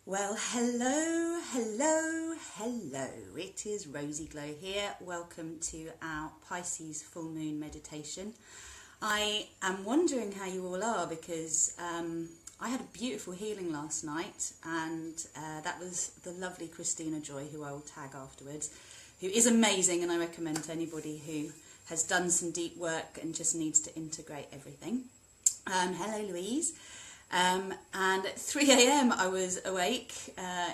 Well, hello, hello, hello. It is Rozy Glow here. Welcome to our Pisces full moon meditation. I am wondering how you all are because I had a beautiful healing last night, and that was the lovely Christina Joy, who I will tag afterwards, who is amazing, and I recommend to anybody who has done some deep work and just needs to integrate everything. Hello, Louise. And at 3 a.m. I was awake,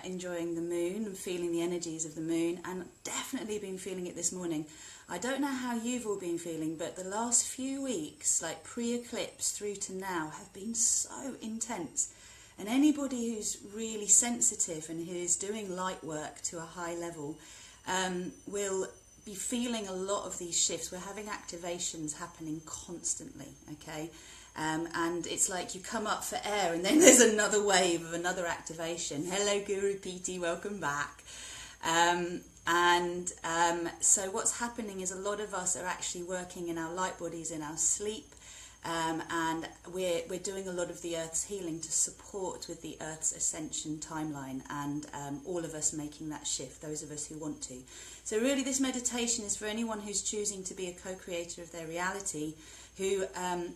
enjoying the moon and feeling the energies of the moon, and definitely been feeling it this morning. I don't know how you've all been feeling, but the last few weeks, like pre-eclipse through to now, have been so intense. And anybody who's really sensitive and who's doing light work to a high level will be feeling a lot of these shifts. We're having activations happening constantly, okay? And it's like you come up for air and then there's another wave of another activation. Hello Guru PT, welcome back. So what's happening is a lot of us are actually working in our light bodies in our sleep, and we're doing a lot of the Earth's healing to support with the Earth's ascension timeline, and all of us making that shift, those of us who want to. So really this meditation is for anyone who's choosing to be a co-creator of their reality, who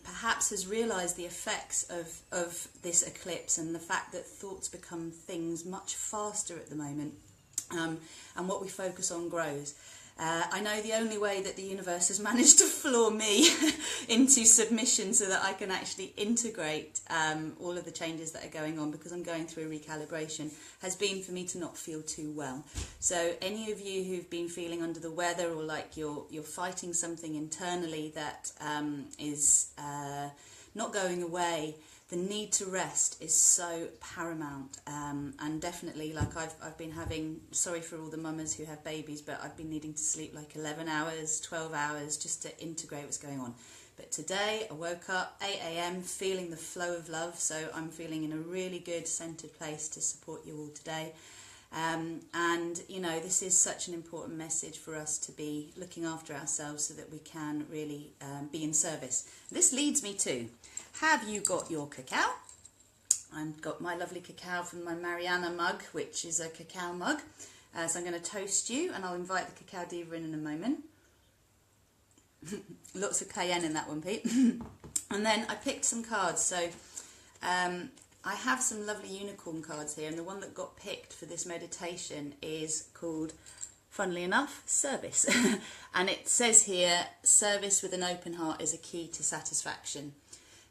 perhaps has realised the effects of this eclipse and the fact that thoughts become things much faster at the moment, and what we focus on grows. I know the only way that the universe has managed to floor me into submission so that I can actually integrate all of the changes that are going on, because I'm going through a recalibration, has been for me to not feel too well. So any of you who've been feeling under the weather, or like you're fighting something internally that is not going away, the need to rest is so paramount, and definitely, like I've been having, sorry for all the mamas who have babies, but I've been needing to sleep like 11 hours, 12 hours just to integrate what's going on. But today I woke up 8 a.m. feeling the flow of love, so I'm feeling in a really good centered place to support you all today. And you know, this is such an important message for us to be looking after ourselves so that we can really be in service. This leads me to, have you got your cacao? I've got my lovely cacao from my Mariana mug, which is a cacao mug. So I'm going to toast you, and I'll invite the cacao diva in a moment. Lots of cayenne in that one, Pete. And then I picked some cards. So I have some lovely unicorn cards here, and the one that got picked for this meditation is called, funnily enough, service. And it says here, service with an open heart is a key to satisfaction.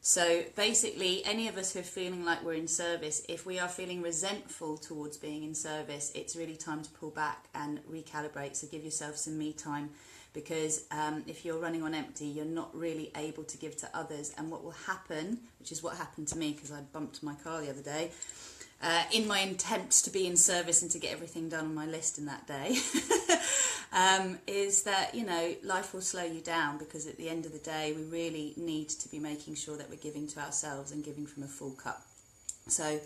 So basically, any of us who are feeling like we're in service, if we are feeling resentful towards being in service, it's really time to pull back and recalibrate. So give yourself some me time, because if you're running on empty, you're not really able to give to others. And what will happen, which is what happened to me because I bumped my car the other day, in my attempts to be in service and to get everything done on my list in that day, is that, you know, life will slow you down, because at the end of the day we really need to be making sure that we're giving to ourselves and giving from a full cup. So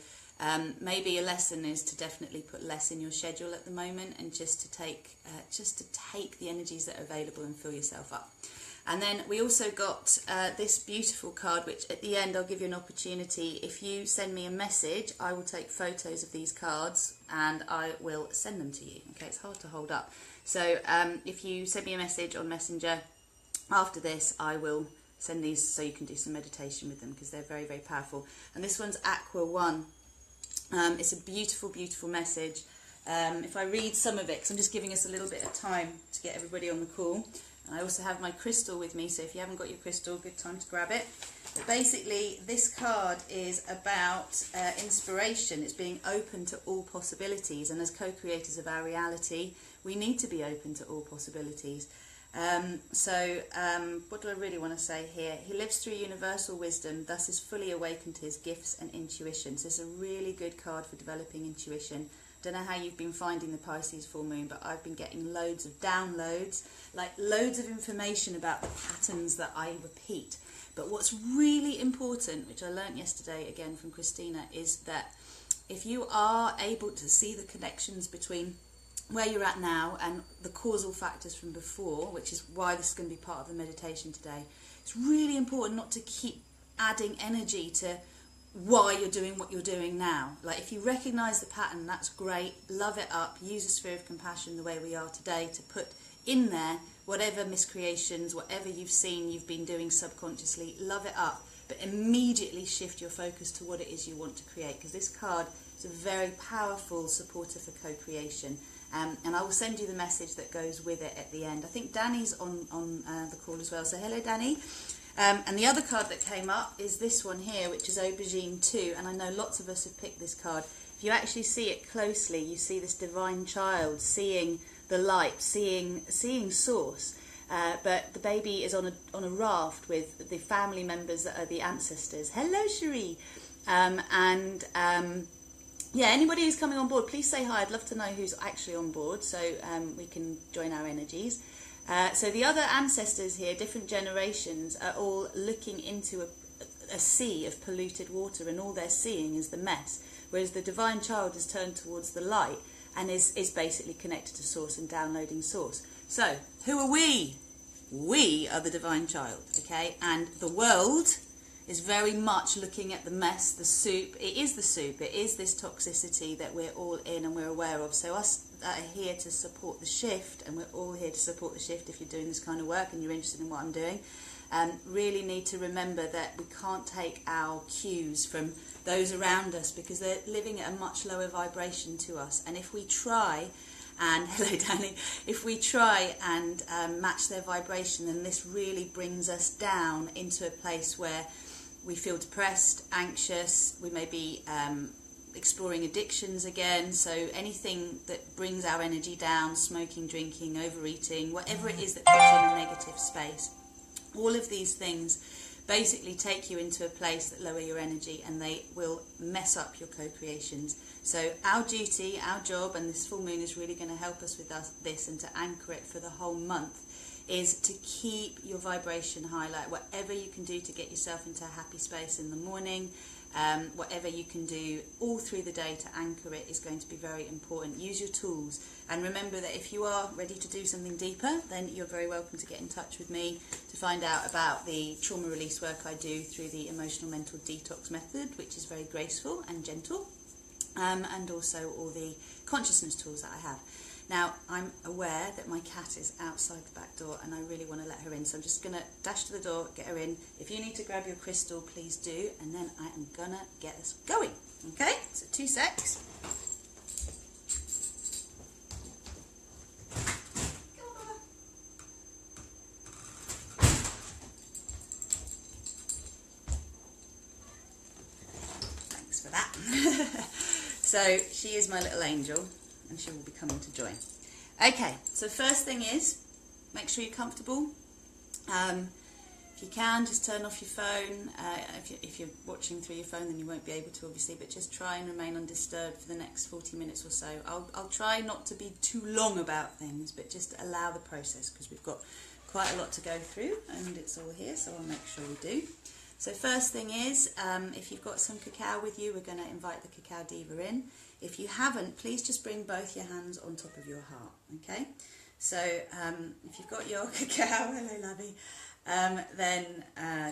maybe a lesson is to definitely put less in your schedule at the moment, and just to take the energies that are available and fill yourself up. And then we also got this beautiful card, which at the end I'll give you an opportunity. If you send me a message, I will take photos of these cards and I will send them to you. Okay, it's hard to hold up. So if you send me a message on Messenger after this, I will send these so you can do some meditation with them, because they're very, very powerful. And this one's Aqua 1. It's a beautiful, beautiful message. If I read some of it, because I'm just giving us a little bit of time to get everybody on the call. And I also have my crystal with me, so if you haven't got your crystal, good time to grab it. But basically, this card is about inspiration. It's being open to all possibilities, and as co-creators of our reality, we need to be open to all possibilities. What do I really want to say here? He lives through universal wisdom, thus is fully awakened to his gifts and intuition. So it's a really good card for developing intuition. Don't know how you've been finding the Pisces full moon, but I've been getting loads of downloads, like loads of information about the patterns that I repeat. But what's really important, which I learnt yesterday again from Christina, is that if you are able to see the connections between where you're at now and the causal factors from before, which is why this is going to be part of the meditation today, it's really important not to keep adding energy to why you're doing what you're doing now. Like, if you recognize the pattern, that's great. Love it up. Use a sphere of compassion the way we are today to put in there whatever miscreations, whatever you've seen you've been doing subconsciously. Love it up, but immediately shift your focus to what it is you want to create, because this card is a very powerful supporter for co-creation. And I will send you the message that goes with it at the end. I think Danny's on the call as well, so hello Danny. And the other card that came up is this one here, which is Aubergine 2, and I know lots of us have picked this card. If you actually see it closely, you see this divine child seeing the light, seeing Source, but the baby is on a raft with the family members that are the ancestors. Hello Cherie. Yeah, anybody who's coming on board, please say hi. I'd love to know who's actually on board, so we can join our energies. So the other ancestors here, different generations, are all looking into a sea of polluted water, and all they're seeing is the mess, whereas the divine child is turned towards the light and is basically connected to Source and downloading Source. So, who are we? We are the divine child, okay? And the world is very much looking at the mess, the soup. It is the soup. It is this toxicity that we're all in and we're aware of. So us that are here to support the shift, and we're all here to support the shift if you're doing this kind of work and you're interested in what I'm doing, really need to remember that we can't take our cues from those around us, because they're living at a much lower vibration to us. And if we try, and hello Danny, if we try and match their vibration, then this really brings us down into a place where we feel depressed, anxious, we may be exploring addictions again. So anything that brings our energy down, smoking, drinking, overeating, whatever it is that puts you in a negative space, all of these things basically take you into a place that lower your energy, and they will mess up your co-creations. So our duty, our job, and this full moon is really going to help us with this and to anchor it for the whole month, is to keep your vibration high. Like, whatever you can do to get yourself into a happy space in the morning, whatever you can do all through the day to anchor it is going to be very important. Use your tools, and remember that if you are ready to do something deeper, then you're very welcome to get in touch with me to find out about the trauma release work I do through the emotional mental detox method, which is very graceful and gentle, and also all the consciousness tools that I have. Now, I'm aware that my cat is outside the back door and I really want to let her in, so I'm just going to dash to the door, get her in. If you need to grab your crystal, please do, and then I am going to get us going. Okay, so 2 secs. Thanks for that. So, she is my little angel, and she will be coming to join. Okay, so first thing is, make sure you're comfortable. If you can, just turn off your phone. If you're watching through your phone, then you won't be able to, obviously, but just try and remain undisturbed for the next 40 minutes or so. I'll try not to be too long about things, but just allow the process, because we've got quite a lot to go through, and it's all here, so I'll make sure we do. So first thing is, if you've got some cacao with you, we're going to invite the cacao diva in. If you haven't, please just bring both your hands on top of your heart, okay? So if you've got your cacao, hello lovey, then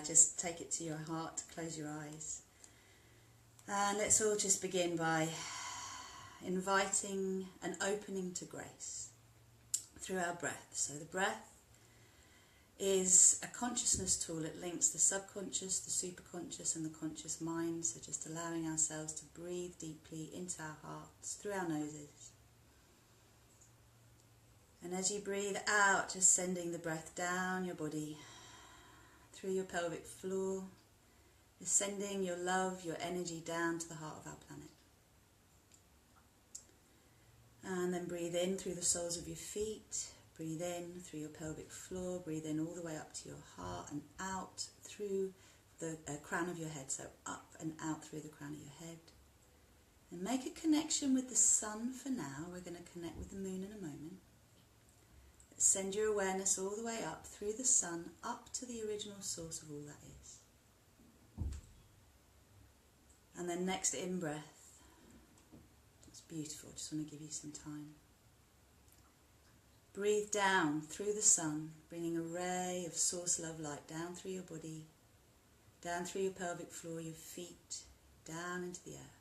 just take it to your heart, close your eyes. And let's all just begin by inviting an opening to grace through our breath. So the breath is a consciousness tool. It links the subconscious, the superconscious and the conscious mind. So just allowing ourselves to breathe deeply into our hearts through our noses. And as you breathe out, just sending the breath down your body, through your pelvic floor, just sending your love, your energy down to the heart of our planet. And then breathe in through the soles of your feet. Breathe in through your pelvic floor, breathe in all the way up to your heart and out through the crown of your head. So up and out through the crown of your head. And make a connection with the sun for now. We're going to connect with the moon in a moment. Send your awareness all the way up through the sun, up to the original source of all that is. And then next in-breath. That's beautiful. Just want to give you some time. Breathe down through the sun, bringing a ray of source love light down through your body, down through your pelvic floor, your feet, down into the earth.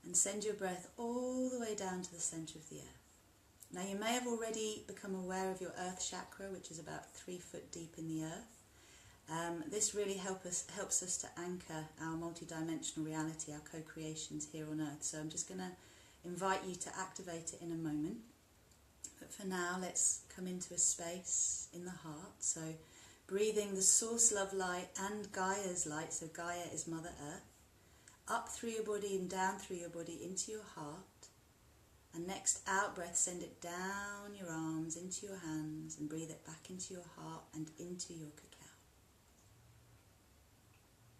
And send your breath all the way down to the centre of the earth. Now you may have already become aware of your earth chakra, which is about 3 foot deep in the earth. This really helps us to anchor our multidimensional reality, our co-creations here on earth. So I'm just going to invite you to activate it in a moment. But for now, let's come into a space in the heart. So breathing the source love light and Gaia's light, so Gaia is Mother Earth, up through your body and down through your body into your heart. And next out breath, send it down your arms, into your hands, and breathe it back into your heart and into your cacao.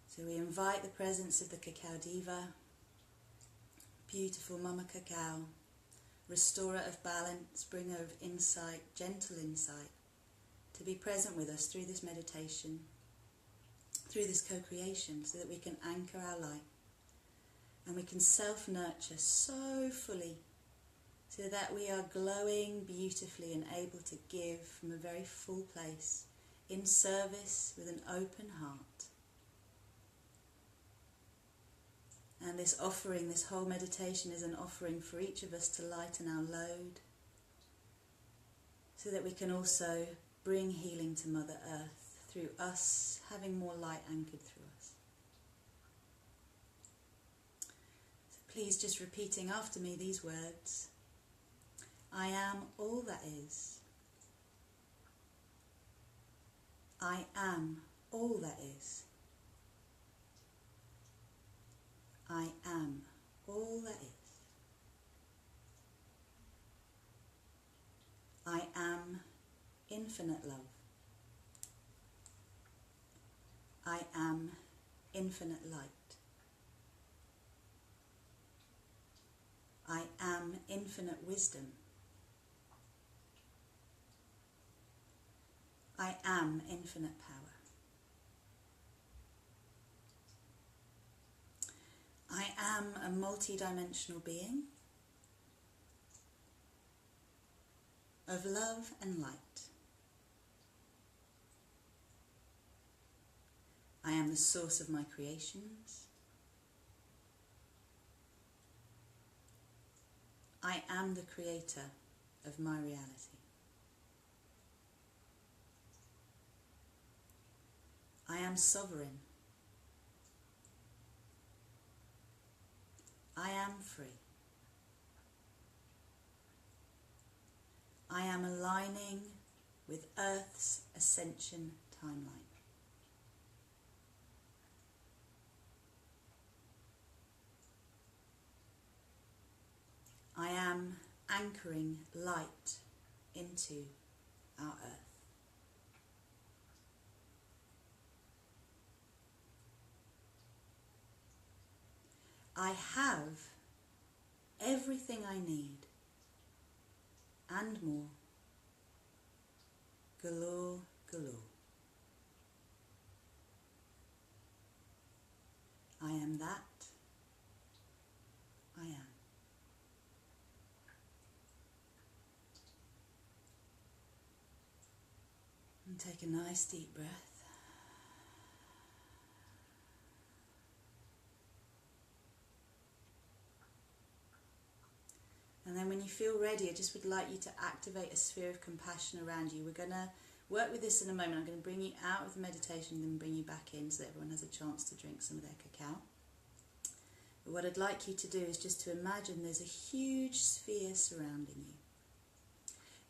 So we invite the presence of the Cacao Diva, beautiful Mama Cacao, restorer of balance, bringer of insight, gentle insight, to be present with us through this meditation, through this co-creation, so that we can anchor our light and we can self-nurture so fully, so that we are glowing beautifully and able to give from a very full place, in service with an open heart. And this offering, this whole meditation is an offering for each of us to lighten our load, so that we can also bring healing to Mother Earth through us having more light anchored through us. So please just repeating after me these words. I am all that is. I am all that is. I am all that is. I am infinite love. I am infinite light. I am infinite wisdom. I am infinite power. I am a multi-dimensional being of love and light. I am the source of my creations. I am the creator of my reality. I am sovereign. I am free. I am aligning with Earth's ascension timeline. I am anchoring light into our Earth. I have everything I need and more, galore, galore. I am that. I am. And take a nice deep breath. And then when you feel ready, I just would like you to activate a sphere of compassion around you. We're going to work with this in a moment. I'm going to bring you out of the meditation and then bring you back in so that everyone has a chance to drink some of their cacao. But what I'd like you to do is just to imagine there's a huge sphere surrounding you.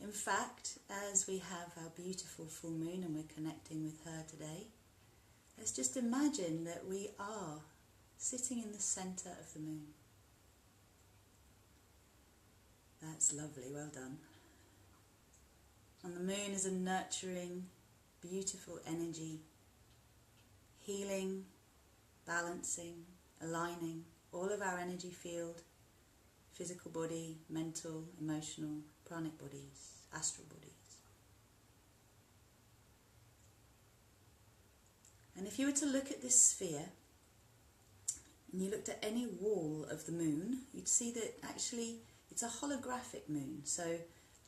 In fact, as we have our beautiful full moon and we're connecting with her today, let's just imagine that we are sitting in the centre of the moon. That's lovely, well done. And the moon is a nurturing, beautiful energy, healing, balancing, aligning all of our energy field, physical body, mental, emotional, pranic bodies, astral bodies. And if you were to look at this sphere, and you looked at any wall of the moon, you'd see that actually it's a holographic moon. So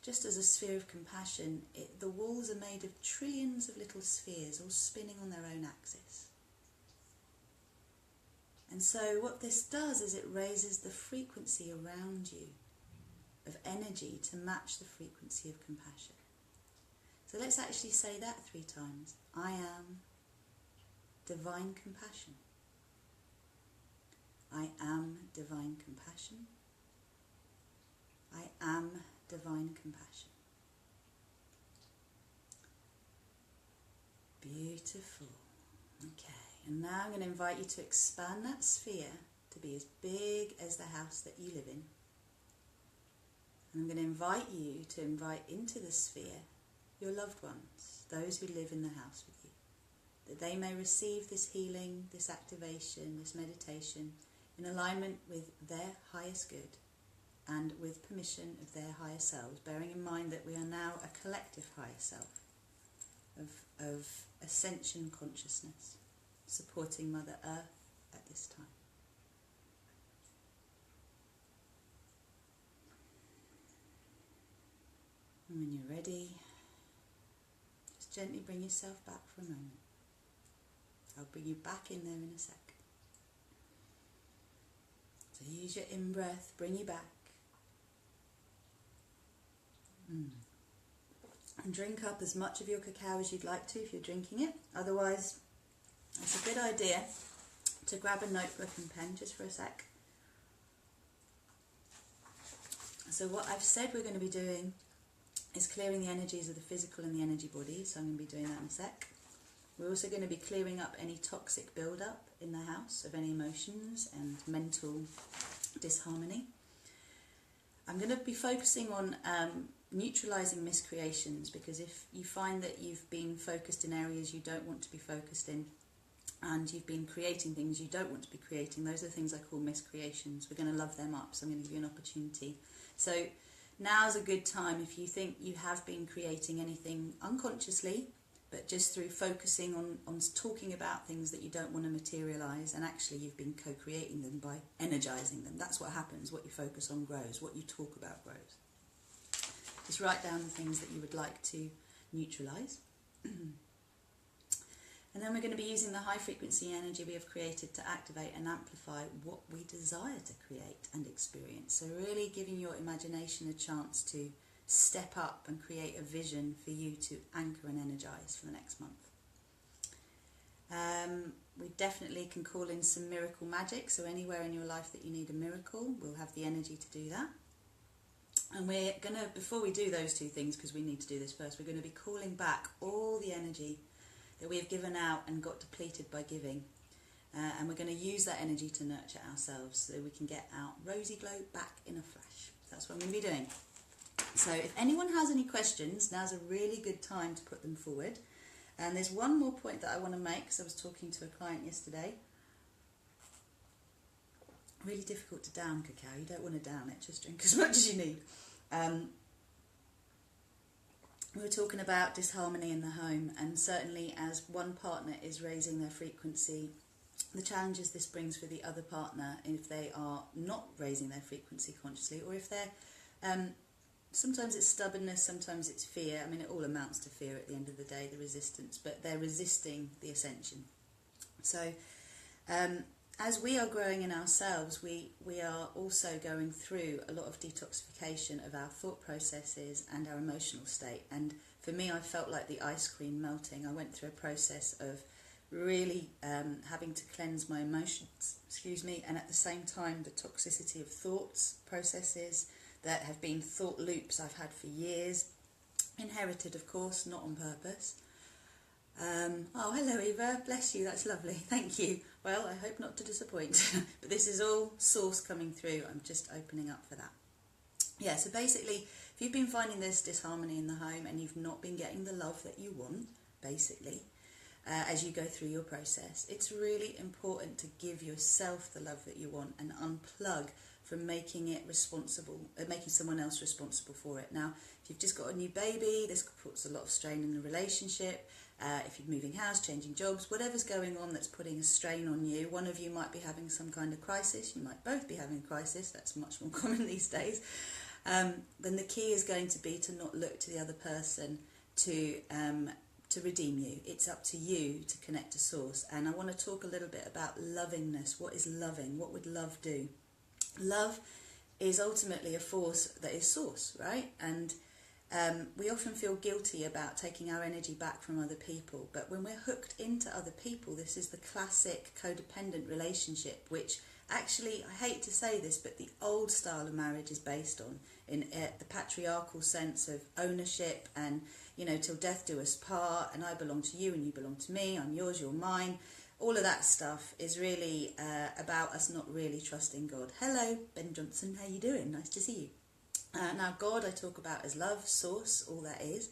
just as a sphere of compassion, the walls are made of trillions of little spheres all spinning on their own axis. And so what this does is it raises the frequency around you of energy to match the frequency of compassion. So let's actually say that 3 times. I am divine compassion. I am divine compassion. I am divine compassion. Beautiful. Okay, and now I'm going to invite you to expand that sphere to be as big as the house that you live in. And I'm going to invite you to invite into the sphere your loved ones, those who live in the house with you, that they may receive this healing, this activation, this meditation in alignment with their highest good and with permission of their higher selves, bearing in mind that we are now a collective higher self of ascension consciousness, supporting Mother Earth at this time. And when you're ready, just gently bring yourself back for a moment. I'll bring you back in there in a sec. So use your in-breath, bring you back. And drink up as much of your cacao as you'd like to if you're drinking it. Otherwise, it's a good idea to grab a notebook and pen just for a sec. So what I've said we're going to be doing is clearing the energies of the physical and the energy body, so I'm going to be doing that in a sec. We're also going to be clearing up any toxic build-up in the house of any emotions and mental disharmony. I'm going to be focusing on neutralising miscreations, because if you find that you've been focused in areas you don't want to be focused in, and you've been creating things you don't want to be creating, those are the things I call miscreations. We're going to love them up, so I'm going to give you an opportunity. So now's a good time if you think you have been creating anything unconsciously, but just through focusing on talking about things that you don't want to materialise, and actually you've been co-creating them by energising them. That's what happens. What you focus on grows. What you talk about grows. Just write down the things that you would like to neutralise. And then we're going to be using the high frequency energy we have created to activate and amplify what we desire to create and experience. So really giving your imagination a chance to step up and create a vision for you to anchor and energise for the next month. We definitely can call in some miracle magic, so anywhere in your life that you need a miracle, we'll have the energy to do that. And we're going to, before we do those 2 things, because we need to do this first, we're going to be calling back all the energy that we have given out and got depleted by giving. And we're going to use that energy to nurture ourselves so we can get our rosy glow back in a flash. That's what I'm going to be doing. So if anyone has any questions, now's a really good time to put them forward. And there's one more point that I want to make, because I was talking to a client yesterday. Really difficult to down cacao. You don't want to down it, just drink as much as you need. We were talking about disharmony in the home, and certainly as one partner is raising their frequency, the challenges this brings for the other partner if they are not raising their frequency consciously, or if they're sometimes it's stubbornness, sometimes it's fear. I mean, it all amounts to fear at the end of the day, the resistance, but they're resisting the ascension. So as we are growing in ourselves, we are also going through a lot of detoxification of our thought processes and our emotional state. And for me, I felt like the ice cream melting. I went through a process of really having to cleanse my emotions, and at the same time the toxicity of thoughts, processes that have been thought loops I've had for years, inherited of course, not on purpose. Oh, hello Eva, bless you, that's lovely, thank you. Well, I hope not to disappoint, but this is all source coming through. I'm just opening up for that. Yeah, so basically, if you've been finding this disharmony in the home and you've not been getting the love that you want, basically, as you go through your process, it's really important to give yourself the love that you want and unplug from making it responsible, making someone else responsible for it. Now, if you've just got a new baby, this puts a lot of strain in the relationship. If you're moving house, changing jobs, whatever's going on that's putting a strain on you, one of you might be having some kind of crisis, you might both be having a crisis, that's much more common these days, then the key is going to be to not look to the other person to to redeem you. It's up to you to connect to source. And I want to talk a little bit about lovingness. What is loving? What would love do? Love is ultimately a force that is source, right? And we often feel guilty about taking our energy back from other people. But when we're hooked into other people, this is the classic codependent relationship, which actually, I hate to say this, but the old style of marriage is based on, in the patriarchal sense of ownership and, you know, till death do us part, and I belong to you and you belong to me, I'm yours, you're mine. All of that stuff is really about us not really trusting God. Hello, Ben Johnson, how you doing? Nice to see you. Now, God I talk about as love, source, all that is.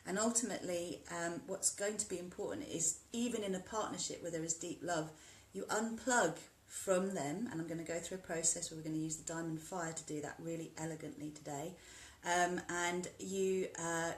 And ultimately, what's going to be important is, even in a partnership where there is deep love, you unplug from them, and I'm going to go through a process where we're going to use the diamond fire to do that really elegantly today, and you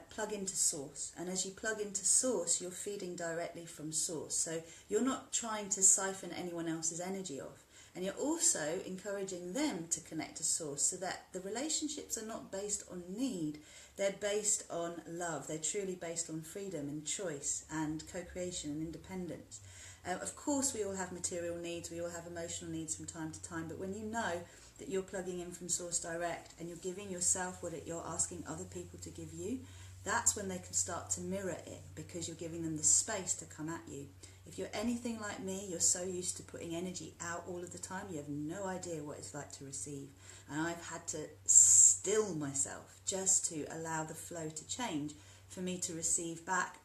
plug into source. And as you plug into source, you're feeding directly from source, so you're not trying to siphon anyone else's energy off, and you're also encouraging them to connect to source, so that the relationships are not based on need, they're based on love, they're truly based on freedom and choice and co-creation and independence. Of course, we all have material needs, we all have emotional needs from time to time, but when you know that you're plugging in from source direct and you're giving yourself what you're asking other people to give you, that's when they can start to mirror it, because you're giving them the space to come at you. If you're anything like me, you're so used to putting energy out all of the time, you have no idea what it's like to receive. And I've had to still myself just to allow the flow to change for me to receive back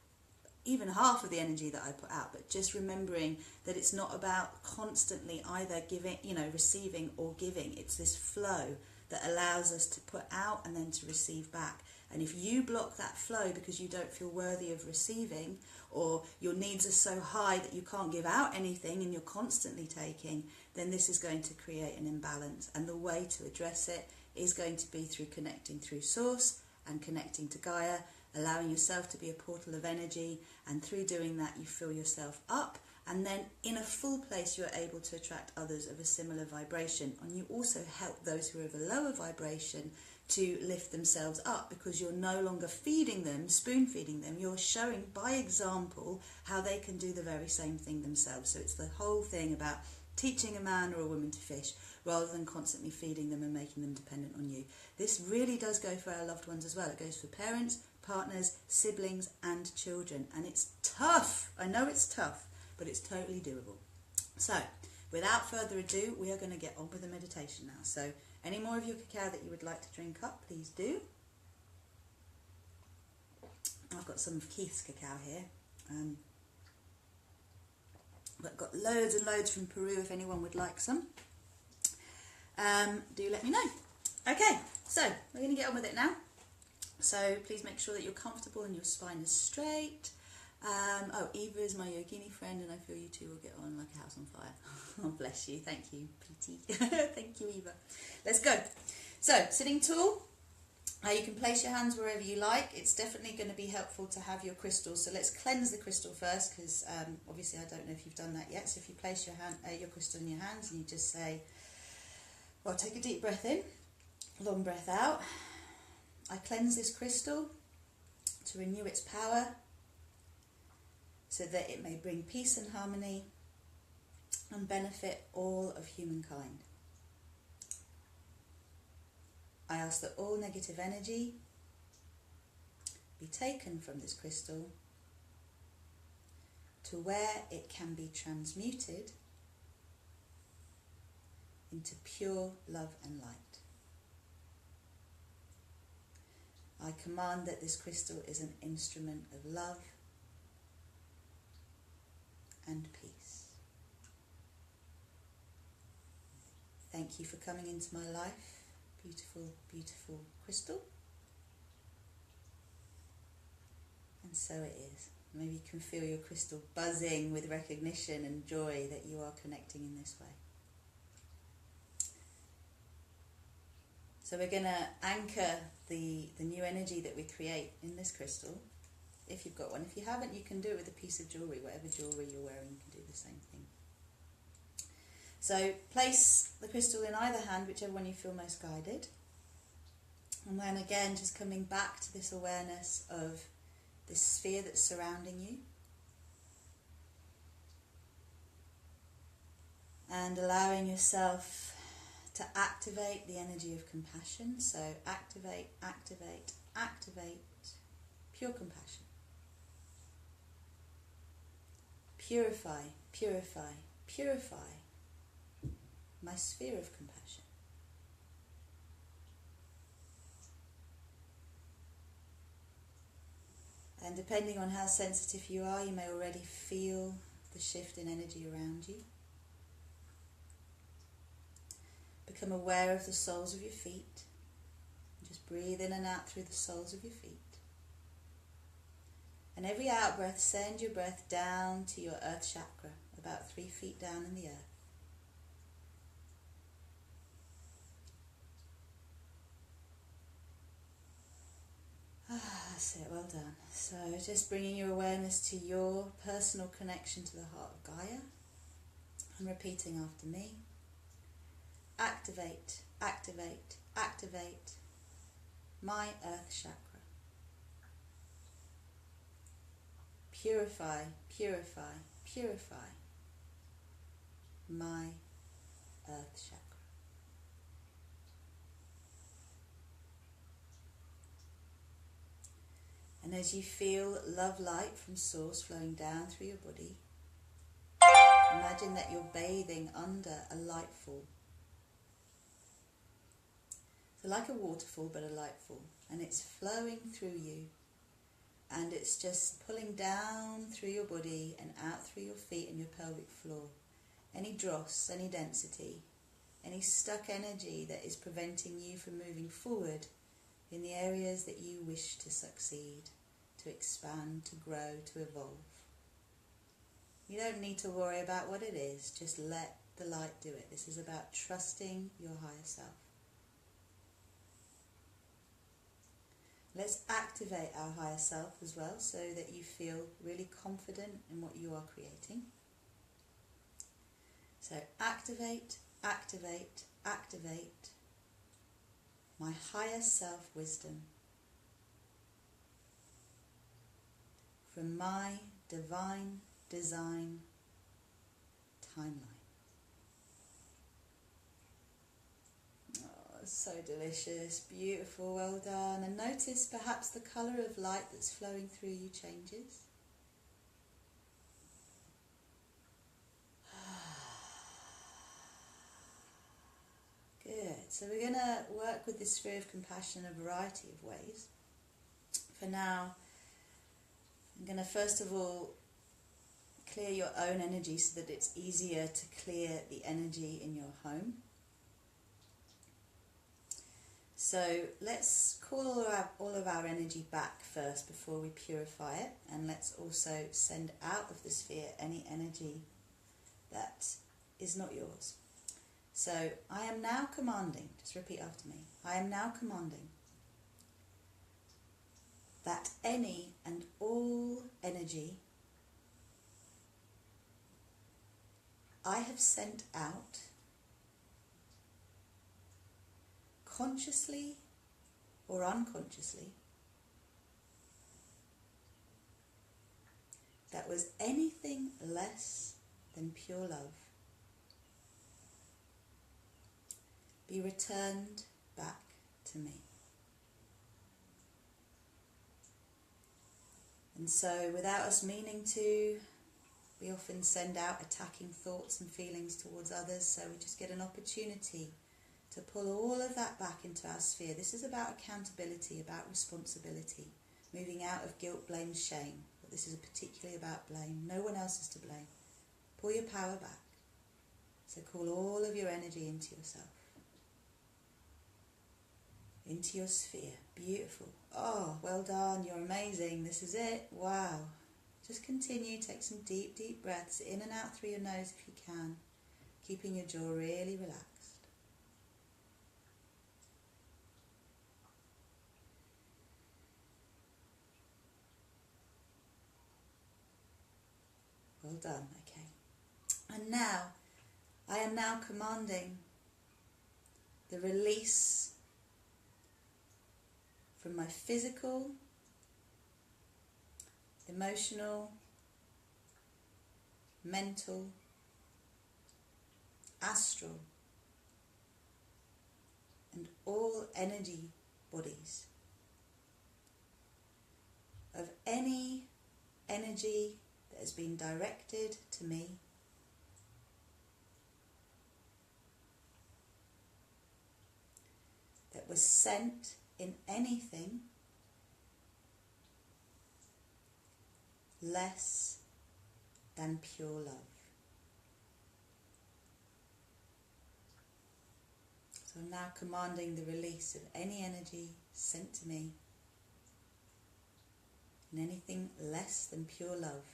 even half of the energy that I put out, but just remembering that it's not about constantly either giving, you know, receiving or giving. It's this flow that allows us to put out and then to receive back. And if you block that flow because you don't feel worthy of receiving, or your needs are so high that you can't give out anything and you're constantly taking, then this is going to create an imbalance. And the way to address it is going to be through connecting through source and connecting to Gaia, allowing yourself to be a portal of energy, and through doing that you fill yourself up, and then in a full place you're able to attract others of a similar vibration, and you also help those who are of a lower vibration to lift themselves up, because you're no longer feeding them, spoon feeding them, you're showing by example how they can do the very same thing themselves. So it's the whole thing about teaching a man or a woman to fish rather than constantly feeding them and making them dependent on you. This really does go for our loved ones as well. It goes for parents, partners, siblings and children, and it's tough. I know it's tough, but it's totally doable. So without further ado, we are going to get on with the meditation now. So any more of your cacao that you would like to drink up, please do. I've got some of Keith's cacao here. I've got loads and loads from Peru if anyone would like some. Do let me know. Okay, so we're going to get on with it now. So please make sure that you're comfortable and your spine is straight. Oh, Eva is my yogini friend, and I feel you two will get on like a house on fire. Oh, bless you. Thank you, Petey. Thank you, Eva. Let's go. So, sitting tall. You can place your hands wherever you like. It's definitely going to be helpful to have your crystals. So let's cleanse the crystal first, because obviously I don't know if you've done that yet. So if you place your crystal in your hands and you just say, well, take a deep breath in, long breath out. I cleanse this crystal to renew its power so that it may bring peace and harmony and benefit all of humankind. I ask that all negative energy be taken from this crystal to where it can be transmuted into pure love and light. I command that this crystal is an instrument of love and peace. Thank you for coming into my life, beautiful, beautiful crystal. And so it is. Maybe you can feel your crystal buzzing with recognition and joy that you are connecting in this way. So we're going to anchor the new energy that we create in this crystal, if you've got one. If you haven't, you can do it with a piece of jewellery. Whatever jewellery you're wearing, you can do the same thing. So place the crystal in either hand, whichever one you feel most guided. And then again, just coming back to this awareness of this sphere that's surrounding you. And allowing yourself to activate the energy of compassion. So activate, activate, activate pure compassion. Purify, purify, purify my sphere of compassion. And depending on how sensitive you are, you may already feel the shift in energy around you. Become aware of the soles of your feet. Just breathe in and out through the soles of your feet. And every out breath, send your breath down to your earth chakra, about 3 feet down in the earth. That's it, well done. So just bringing your awareness to your personal connection to the heart of Gaia. And repeating after me. Activate, activate, activate my earth chakra. Purify, purify, purify my earth chakra. And as you feel love light from source flowing down through your body, imagine that you're bathing under a light fall. So like a waterfall, but a light fall. And it's flowing through you. And it's just pulling down through your body and out through your feet and your pelvic floor. Any dross, any density, any stuck energy that is preventing you from moving forward in the areas that you wish to succeed, to expand, to grow, to evolve. You don't need to worry about what it is, just let the light do it. This is about trusting your higher self. Let's activate our higher self as well so that you feel really confident in what you are creating. So activate, activate, activate my higher self wisdom from my divine design timeline. So delicious, beautiful, well done. And notice perhaps the colour of light that's flowing through you changes. Good. So we're going to work with this sphere of compassion in a variety of ways. For now, I'm going to first of all clear your own energy so that it's easier to clear the energy in your home. So let's call all of our energy back first before we purify it, and let's also send out of the sphere any energy that is not yours. So I am now commanding, just repeat after me, I am now commanding that any and all energy I have sent out, consciously or unconsciously, that was anything less than pure love, be returned back to me. And so without us meaning to, we often send out attacking thoughts and feelings towards others, so we just get an opportunity to pull all of that back into our sphere. This is about accountability, about responsibility, moving out of guilt, blame, shame. But this is particularly about blame. No one else is to blame. Pull your power back. So call all of your energy into yourself, into your sphere. Beautiful. Oh, well done. You're amazing. This is it. Wow. Just continue. Take some deep, deep breaths in and out through your nose if you can, keeping your jaw really relaxed. Well done, okay. And now, I am now commanding the release from my physical emotional, mental, astral, and all energy bodies of any energy that has been directed to me, that was sent in anything less than pure love. So I'm now commanding the release of any energy sent to me in anything less than pure love.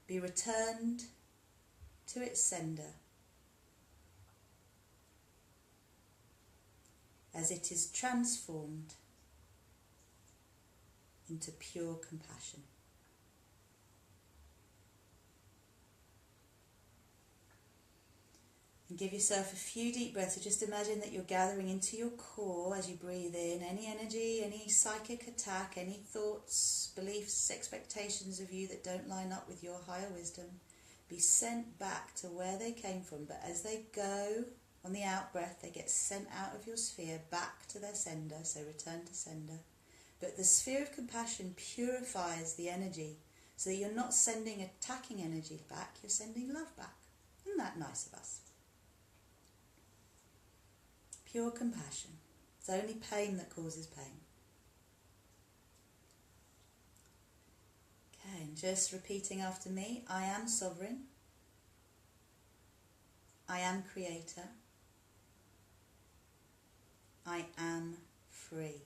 Be returned to its sender as it is transformed into pure compassion. And give yourself a few deep breaths. So just imagine that you're gathering into your core as you breathe in any energy, any psychic attack, any thoughts, beliefs, expectations of you that don't line up with your higher wisdom. Be sent back to where they came from. But as they go on the out breath, they get sent out of your sphere back to their sender. So return to sender. But the sphere of compassion purifies the energy so that you're not sending attacking energy back, you're sending love back. Isn't that nice of us? Pure compassion. It's only pain that causes pain. Okay, and just repeating after me. I am sovereign. I am creator. I am free.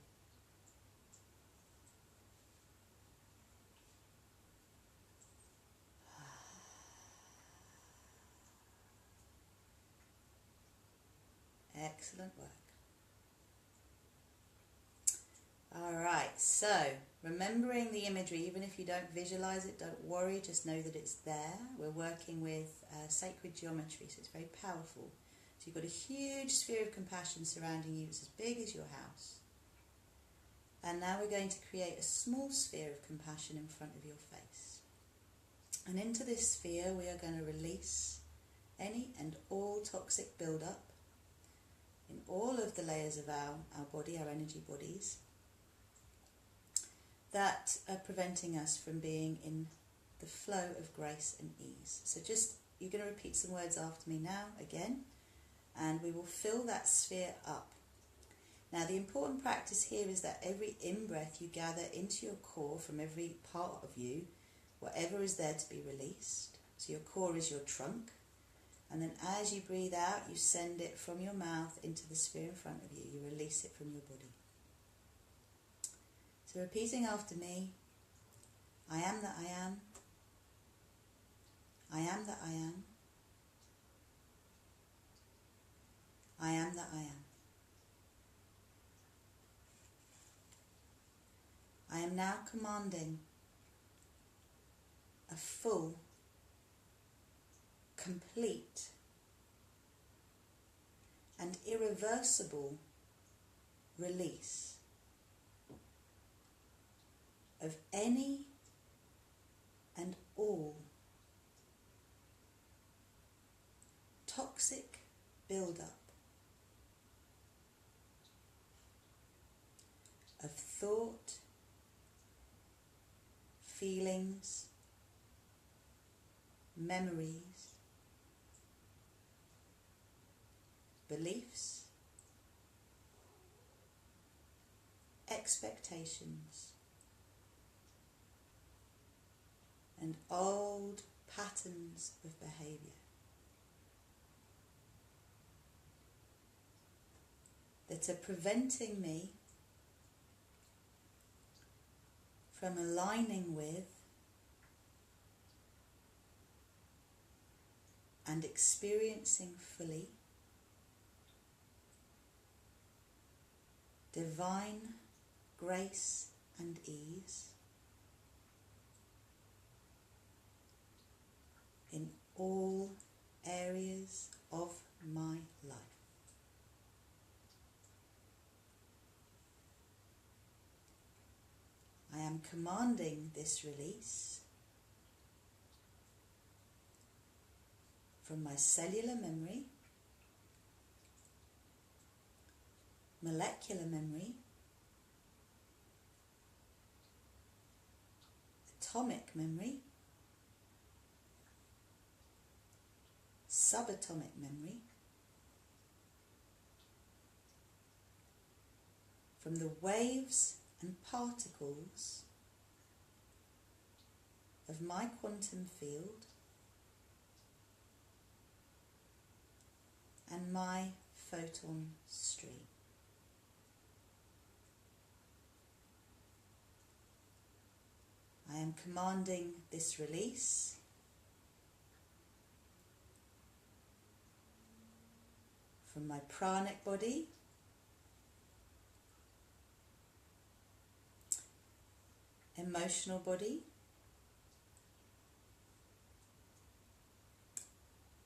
Excellent work. Alright, so remembering the imagery, even if you don't visualize it, don't worry, just know that it's there. We're working with sacred geometry, so it's very powerful. So you've got a huge sphere of compassion surrounding you. It's as big as your house. And now we're going to create a small sphere of compassion in front of your face. And into this sphere we are going to release any and all toxic build-up in all of the layers of our body, our energy bodies, that are preventing us from being in the flow of grace and ease. So just, you're going to repeat some words after me now, again, and we will fill that sphere up. Now the important practice here is that every in-breath you gather into your core from every part of you, whatever is there to be released. So your core is your trunk. And then as you breathe out, you send it from your mouth into the sphere in front of you. You release it from your body. So repeating after me, I am that I am. I am that I am. I am that I am. I am now commanding a full, complete and irreversible release of any and all toxic build-up of thought, feelings, memories, beliefs, expectations, and old patterns of behaviour that are preventing me from aligning with and experiencing fully divine grace and ease in all areas of my life. commanding this release from my cellular memory, molecular memory, atomic memory, subatomic memory, from the waves and particles of my quantum field and my photon stream. I am commanding this release from my pranic body, emotional body,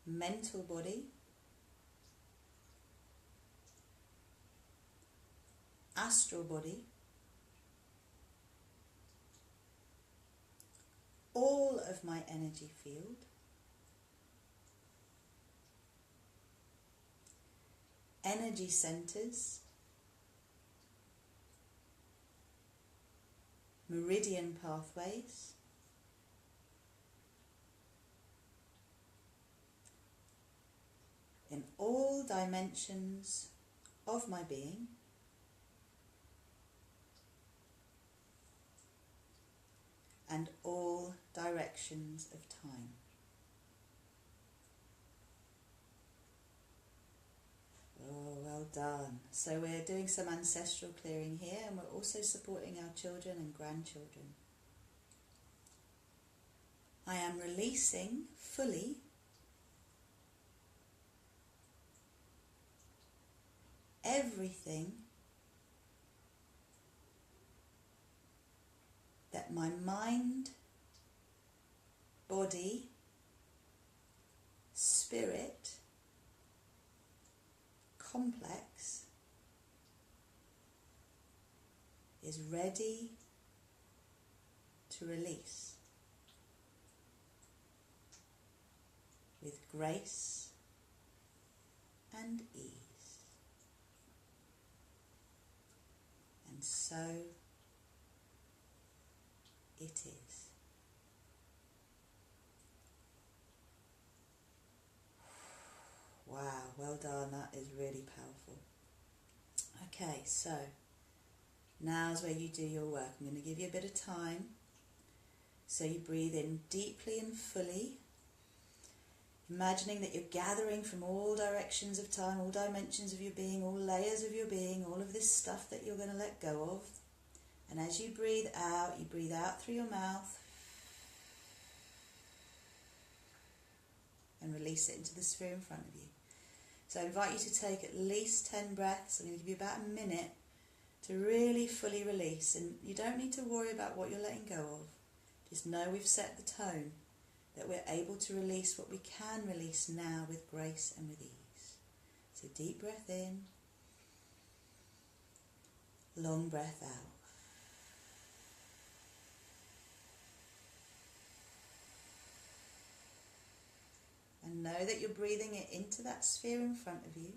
mental body, astral body, all of my energy field, energy centers, meridian pathways, in all dimensions of my being, and all directions of time. Oh, well done. So we're doing some ancestral clearing here, and we're also supporting our children and grandchildren. I am releasing fully everything that my mind, body, spirit, complex is ready to release with grace and ease. And so it is. Wow, well done. That is really powerful. Okay, so now's where you do your work. I'm going to give you a bit of time. So you breathe in deeply and fully, imagining that you're gathering from all directions of time, all dimensions of your being, all layers of your being, all of this stuff that you're going to let go of. And as you breathe out through your mouth and release it into the sphere in front of you. So I invite you to take at least 10 breaths. I'm going to give you about a minute to really fully release. And you don't need to worry about what you're letting go of. Just know we've set the tone, that we're able to release what we can release now with grace and with ease. So deep breath in, long breath out. And know that you're breathing it into that sphere in front of you.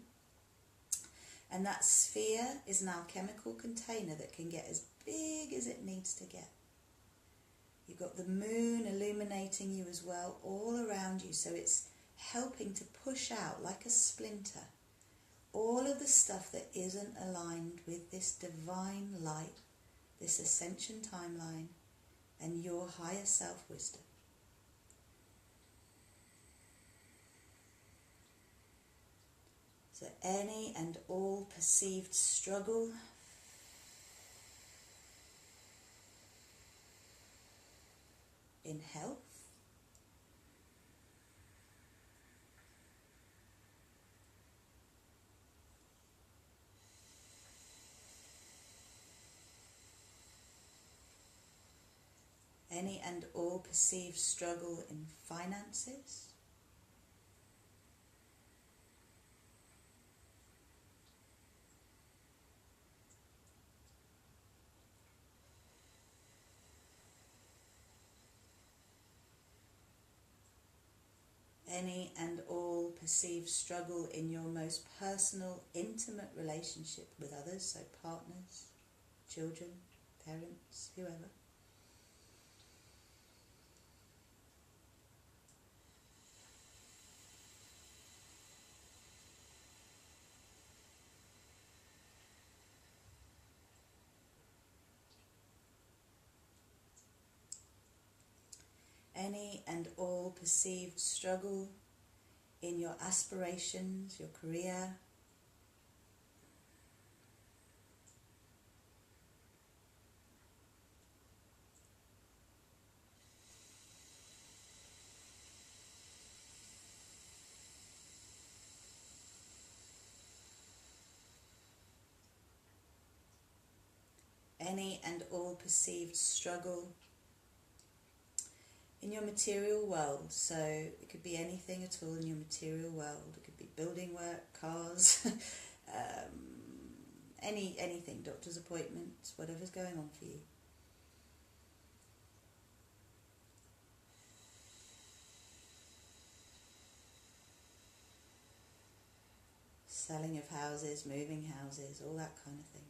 And that sphere is an alchemical container that can get as big as it needs to get. You've got the moon illuminating you as well, all around you. So it's helping to push out like a splinter all of the stuff that isn't aligned with this divine light, this ascension timeline, and your higher self wisdom. So any and all perceived struggle in health, any and all perceived struggle in finances, Any and all perceived struggle in your most personal, intimate relationship with others, so partners, children, parents, whoever. Any and all perceived struggle in your aspirations, your career, any and all perceived struggle in your material world. So it could be anything at all in your material world. It could be building work, cars, anything, doctor's appointments, whatever's going on for you. Selling of houses, moving houses, all that kind of thing.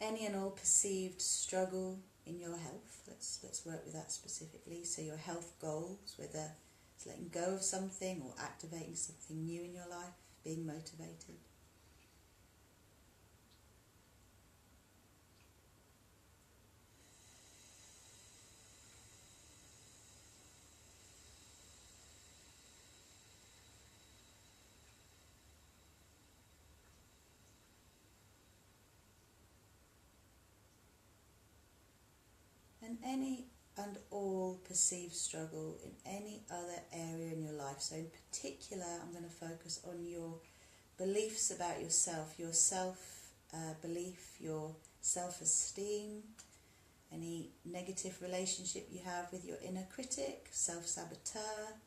Any and all perceived struggle in your health. Let's work with that specifically. So your health goals, whether it's letting go of something or activating something new in your life, being motivated. And any and all perceived struggle in any other area in your life. So in particular, I'm going to focus on your beliefs about yourself, your self-belief, your self-esteem, any negative relationship you have with your inner critic, self-saboteur,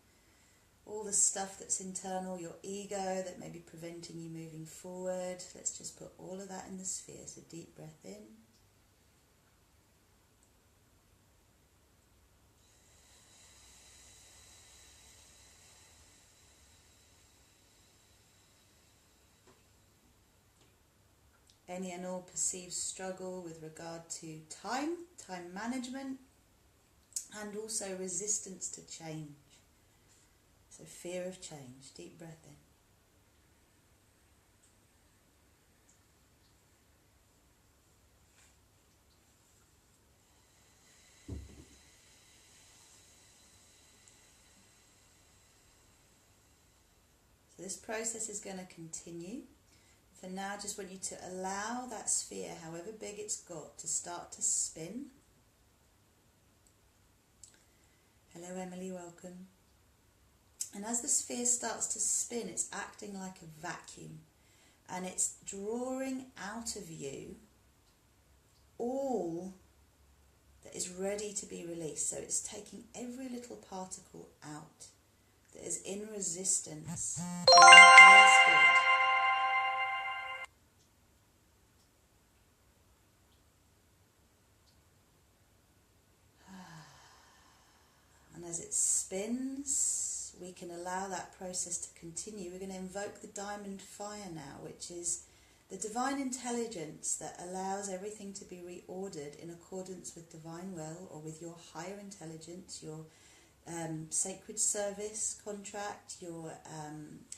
all the stuff that's internal, your ego that may be preventing you moving forward. Let's just put all of that in the sphere. So deep breath in. Any and all perceived struggle with regard to time management, and also resistance to change. So fear of change. Deep breath in. So this process is going to continue. For now, I just want you to allow that sphere, however big it's got, to start to spin. Hello Emily, welcome. And as the sphere starts to spin, it's acting like a vacuum, and it's drawing out of you all that is ready to be released. So it's taking every little particle out that is in resistance to the Holy Spirit. And as it spins, we can allow that process to continue. We're going to invoke the diamond fire now, which is the divine intelligence that allows everything to be reordered in accordance with divine will, or with your higher intelligence, your sacred service contract, your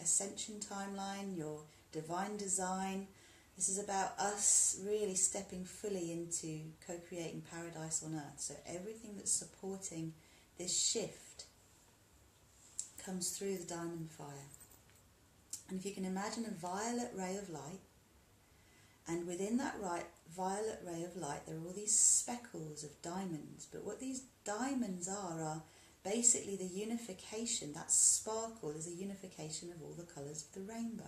ascension timeline, your divine design. This is about us really stepping fully into co-creating paradise on earth. So everything that's supporting this shift comes through the diamond fire. And if you can imagine a violet ray of light, and within that violet ray of light there are all these speckles of diamonds. But what these diamonds are basically the unification. That sparkle is a unification of all the colours of the rainbow.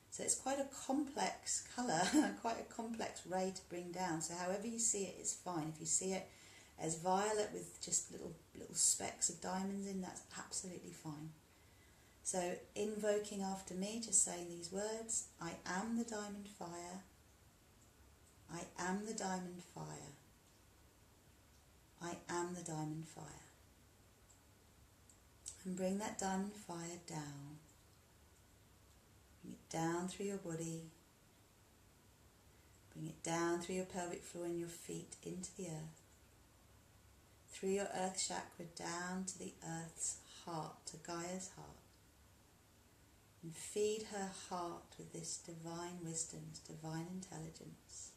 So it's quite a complex colour, quite a complex ray to bring down. So however you see it is fine. If you see it as violet with just little specks of diamonds in, that's absolutely fine. So invoking after me, just saying these words: I am the diamond fire. I am the diamond fire. I am the diamond fire. And bring that diamond fire down. Bring it down through your body. Bring it down through your pelvic floor and your feet into the earth. Through your earth chakra down to the earth's heart, to Gaia's heart. And feed her heart with this divine wisdom, this divine intelligence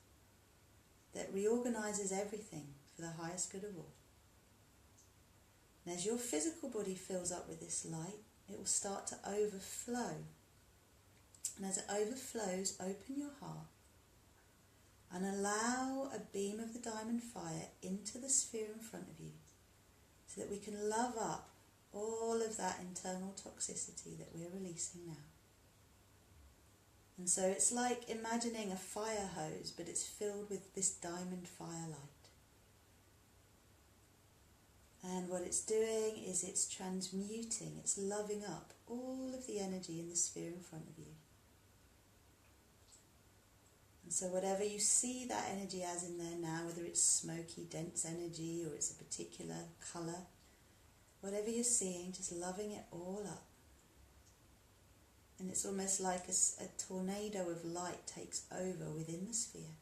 that reorganizes everything for the highest good of all. And as your physical body fills up with this light, it will start to overflow. And as it overflows, open your heart and allow a beam of the diamond fire into the sphere in front of you so that we can love up all of that internal toxicity that we're releasing now. And so it's like imagining a fire hose, but it's filled with this diamond fire light. And what it's doing is it's transmuting, it's loving up all of the energy in the sphere in front of you. And so whatever you see that energy as in there now, whether it's smoky, dense energy or it's a particular colour, whatever you're seeing, just loving it all up. And it's almost like a tornado of light takes over within the sphere.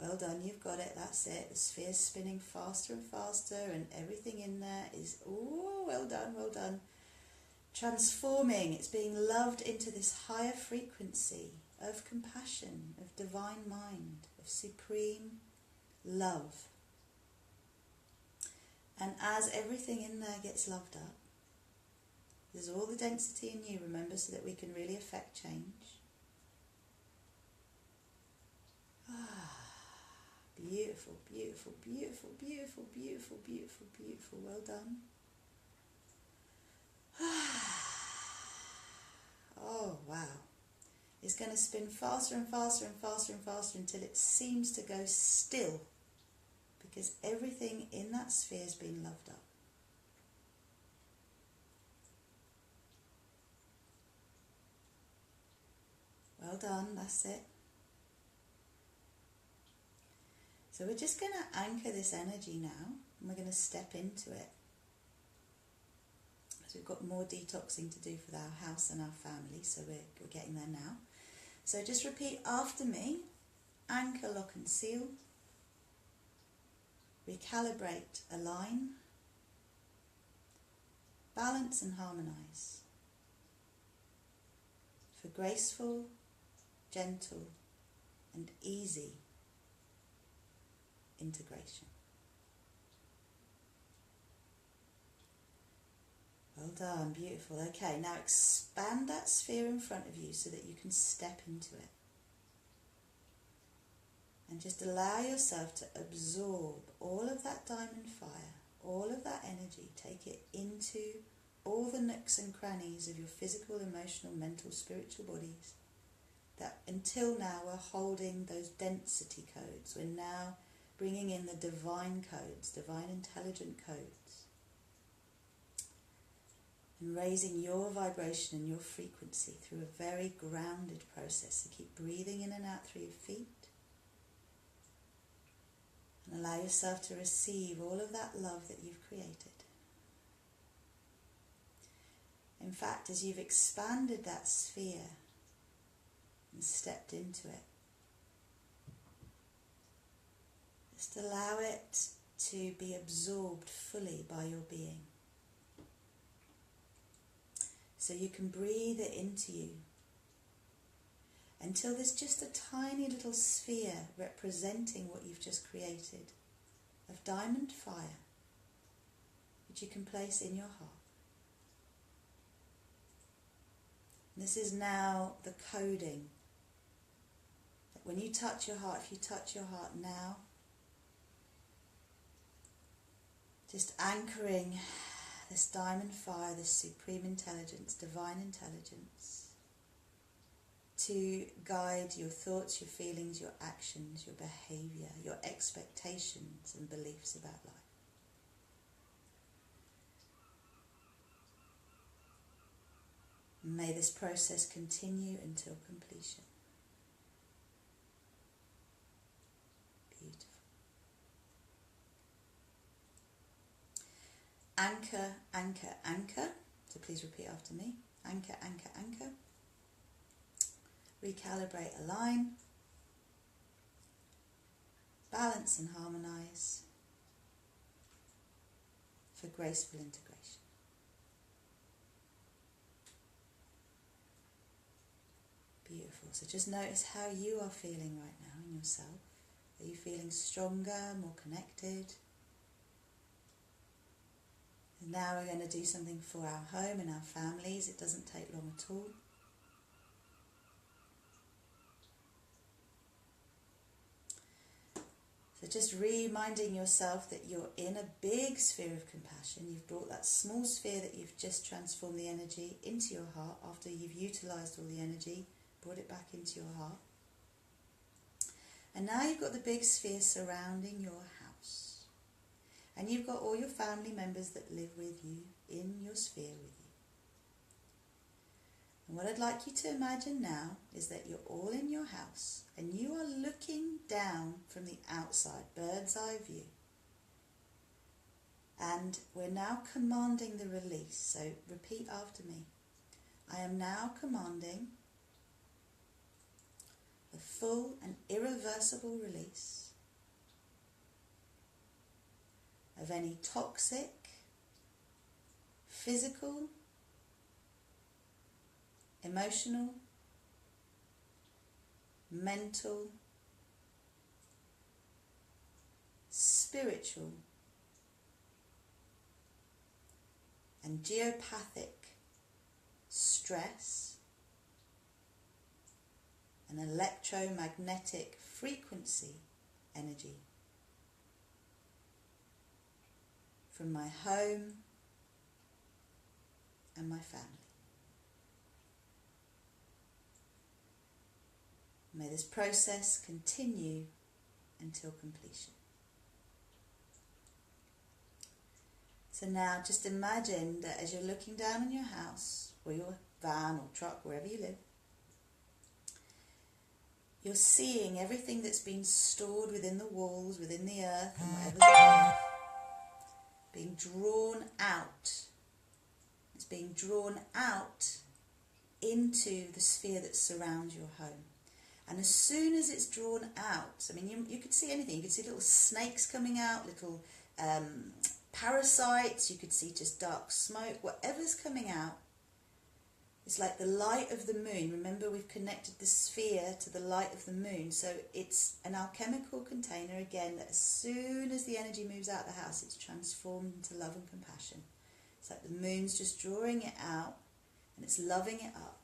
Well done, you've got it, that's it. The sphere's spinning faster and faster and everything in there is, oh, well done, well done. Transforming, it's being loved into this higher frequency of compassion, of divine mind, of supreme love. And as everything in there gets loved up, there's all the density in you, remember, so that we can really affect change. Beautiful, beautiful, beautiful, beautiful, beautiful, beautiful, beautiful. Well done. Oh, wow. It's going to spin faster and faster and faster and faster until it seems to go still, because everything in that sphere is being loved up. Well done, that's it. So we're just going to anchor this energy now, and we're going to step into it. So we've got more detoxing to do for our house and our family, so we're getting there now. So just repeat after me. Anchor, lock and seal. Recalibrate, align. Balance and harmonize. For graceful, gentle and easy integration. Well done, beautiful. Okay, now expand that sphere in front of you so that you can step into it. And just allow yourself to absorb all of that diamond fire, all of that energy. Take it into all the nooks and crannies of your physical, emotional, mental, spiritual bodies that until now were holding those density codes. We're now bringing in the divine codes, divine intelligent codes, and raising your vibration and your frequency through a very grounded process. So keep breathing in and out through your feet, and allow yourself to receive all of that love that you've created. In fact, as you've expanded that sphere and stepped into it, just allow it to be absorbed fully by your being. So you can breathe it into you until there's just a tiny little sphere representing what you've just created of diamond fire, which you can place in your heart. And this is now the coding. That when you touch your heart, if you touch your heart now, just anchoring this diamond fire, this supreme intelligence, divine intelligence, to guide your thoughts, your feelings, your actions, your behaviour, your expectations and beliefs about life. May this process continue until completion. Beautiful. anchor, anchor, anchor. So please repeat after me. Anchor, anchor, anchor. Recalibrate, align. Balance and harmonise for graceful integration. Beautiful. So just notice how you are feeling right now in yourself. Are you feeling stronger, more connected? And now we're going to do something for our home and our families. It doesn't take long at all. So just reminding yourself that you're in a big sphere of compassion. You've brought that small sphere that you've just transformed the energy into your heart after you've utilised all the energy, brought it back into your heart. And now you've got the big sphere surrounding your house. And you've got all your family members that live with you in your sphere with you. And what I'd like you to imagine now is that you're all in your house and you are looking down from the outside, bird's eye view. And we're now commanding the release. So repeat after me. I am now commanding the full and irreversible release of any toxic, physical, emotional, mental, spiritual, and geopathic stress and electromagnetic frequency energy from my home and my family. May this process continue until completion. So now just imagine that as you're looking down on your house or your van or truck, wherever you live, you're seeing everything that's been stored within the walls, within the earth and whatever's above, being drawn out. It's being drawn out into the sphere that surrounds your home. And as soon as it's drawn out, I mean, you could see anything. You could see little snakes coming out, little parasites. You could see just dark smoke. Whatever's coming out, it's like the light of the moon. Remember, we've connected the sphere to the light of the moon. So it's an alchemical container, again, that as soon as the energy moves out of the house, it's transformed into love and compassion. It's like the moon's just drawing it out and it's loving it up.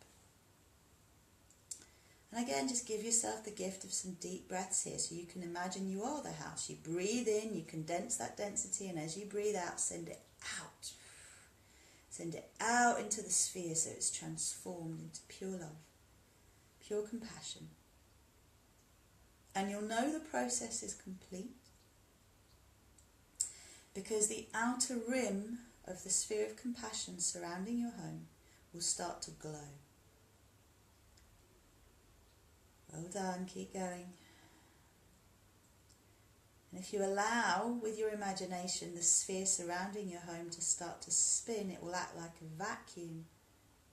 And again, just give yourself the gift of some deep breaths here so you can imagine you are the house. You breathe in, you condense that density, and as you breathe out, send it out. Send it out into the sphere so it's transformed into pure love, pure compassion. And you'll know the process is complete because the outer rim of the sphere of compassion surrounding your home will start to glow. Well done, keep going. And if you allow, with your imagination, the sphere surrounding your home to start to spin, it will act like a vacuum,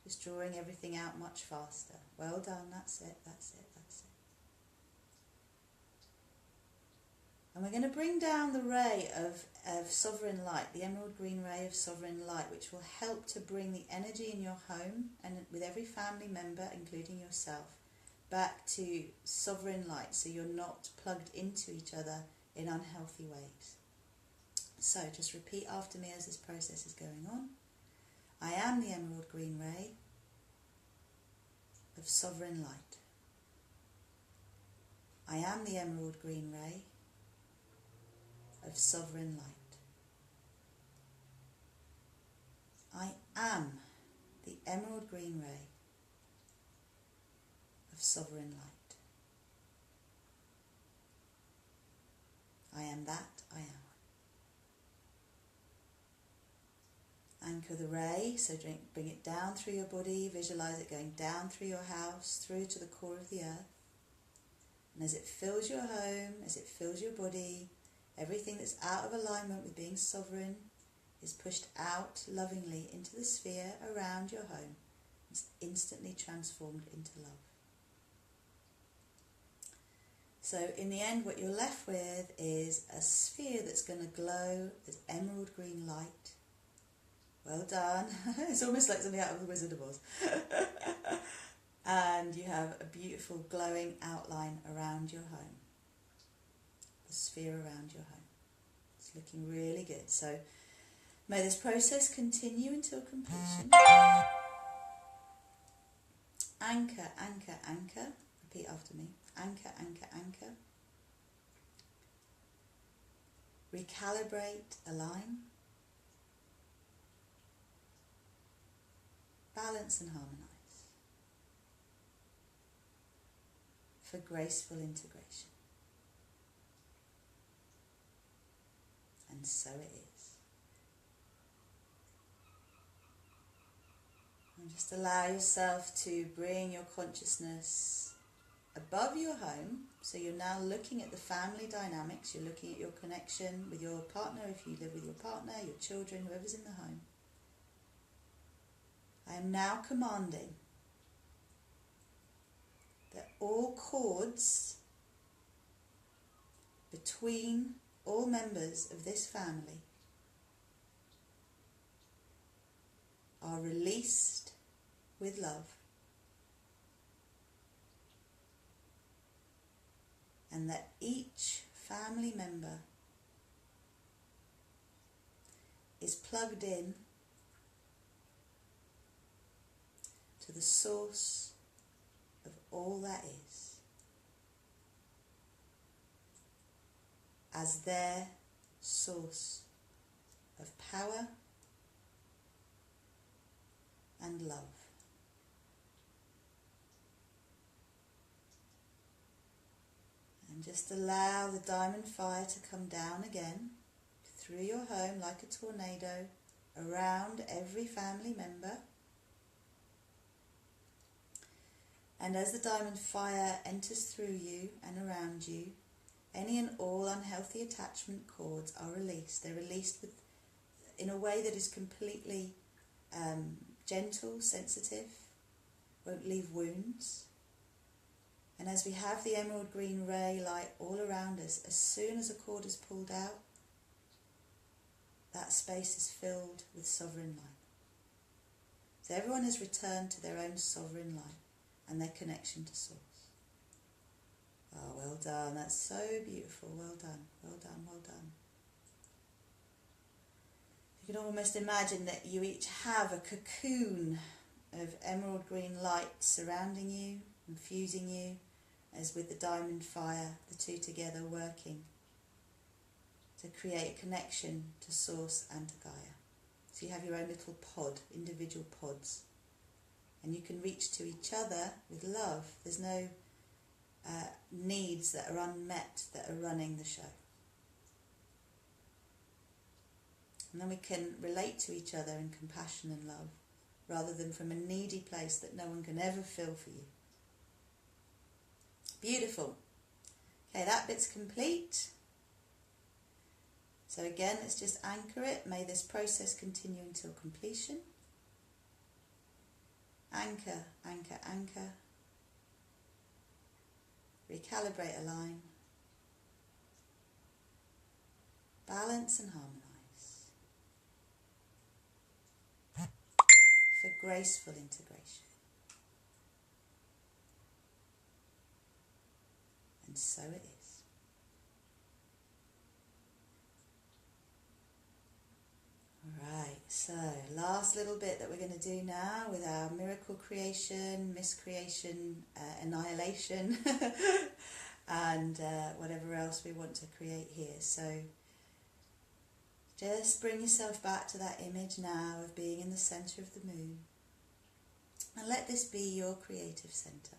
just drawing everything out much faster. Well done, that's it, that's it, that's it. And we're going to bring down the ray of sovereign light, the emerald green ray of sovereign light, which will help to bring the energy in your home and with every family member, including yourself, back to sovereign light, so you're not plugged into each other in unhealthy ways. So just repeat after me as this process is going on. I am the emerald green ray of sovereign light. I am the emerald green ray of sovereign light. I am the emerald green ray of sovereign light. I am that I am. Anchor the ray, so bring it down through your body, visualize it going down through your house, through to the core of the earth. And as it fills your home, as it fills your body, everything that's out of alignment with being sovereign is pushed out lovingly into the sphere around your home. It's instantly transformed into love. So in the end, what you're left with is a sphere that's going to glow as emerald green light. Well done. It's almost like something out of the Wizard of Oz. And you have a beautiful glowing outline around your home. The sphere around your home. It's looking really good. So may this process continue until completion. Anchor, anchor, anchor. Repeat after me. Anchor, anchor, anchor. Recalibrate, align. Balance and harmonise. For graceful integration. And so it is. And just allow yourself to bring your consciousness above your home. So you're now looking at the family dynamics. You're looking at your connection with your partner, if you live with your partner, your children, whoever's in the home. I am now commanding that all cords between all members of this family are released with love, and that each family member is plugged in to the source of all that is, as their source of power and love. And just allow the diamond fire to come down again through your home like a tornado, around every family member. And as the diamond fire enters through you and around you, any and all unhealthy attachment cords are released. They're released in a way that is completely gentle, sensitive, won't leave wounds. And as we have the emerald green ray light all around us, as soon as a cord is pulled out, that space is filled with sovereign light. So everyone has returned to their own sovereign light and their connection to source. Oh, well done. That's so beautiful. Well done. Well done. Well done. You can almost imagine that you each have a cocoon of emerald green light surrounding you, infusing you, as with the diamond fire, the two together working to create a connection to source and to Gaia. So you have your own little pod, individual pods, and you can reach to each other with love. There's no needs that are unmet that are running the show. And then we can relate to each other in compassion and love, rather than from a needy place that no one can ever feel for you. Beautiful. Okay, that bit's complete. So again, let's just anchor it. May this process continue until completion. Anchor, anchor, anchor. Recalibrate, align. Balance and harmonise. For graceful integration. And so it is. Alright, so last little bit that we're going to do now with our miracle creation, miscreation, annihilation, and whatever else we want to create here. So just bring yourself back to that image now of being in the centre of the moon. And let this be your creative centre.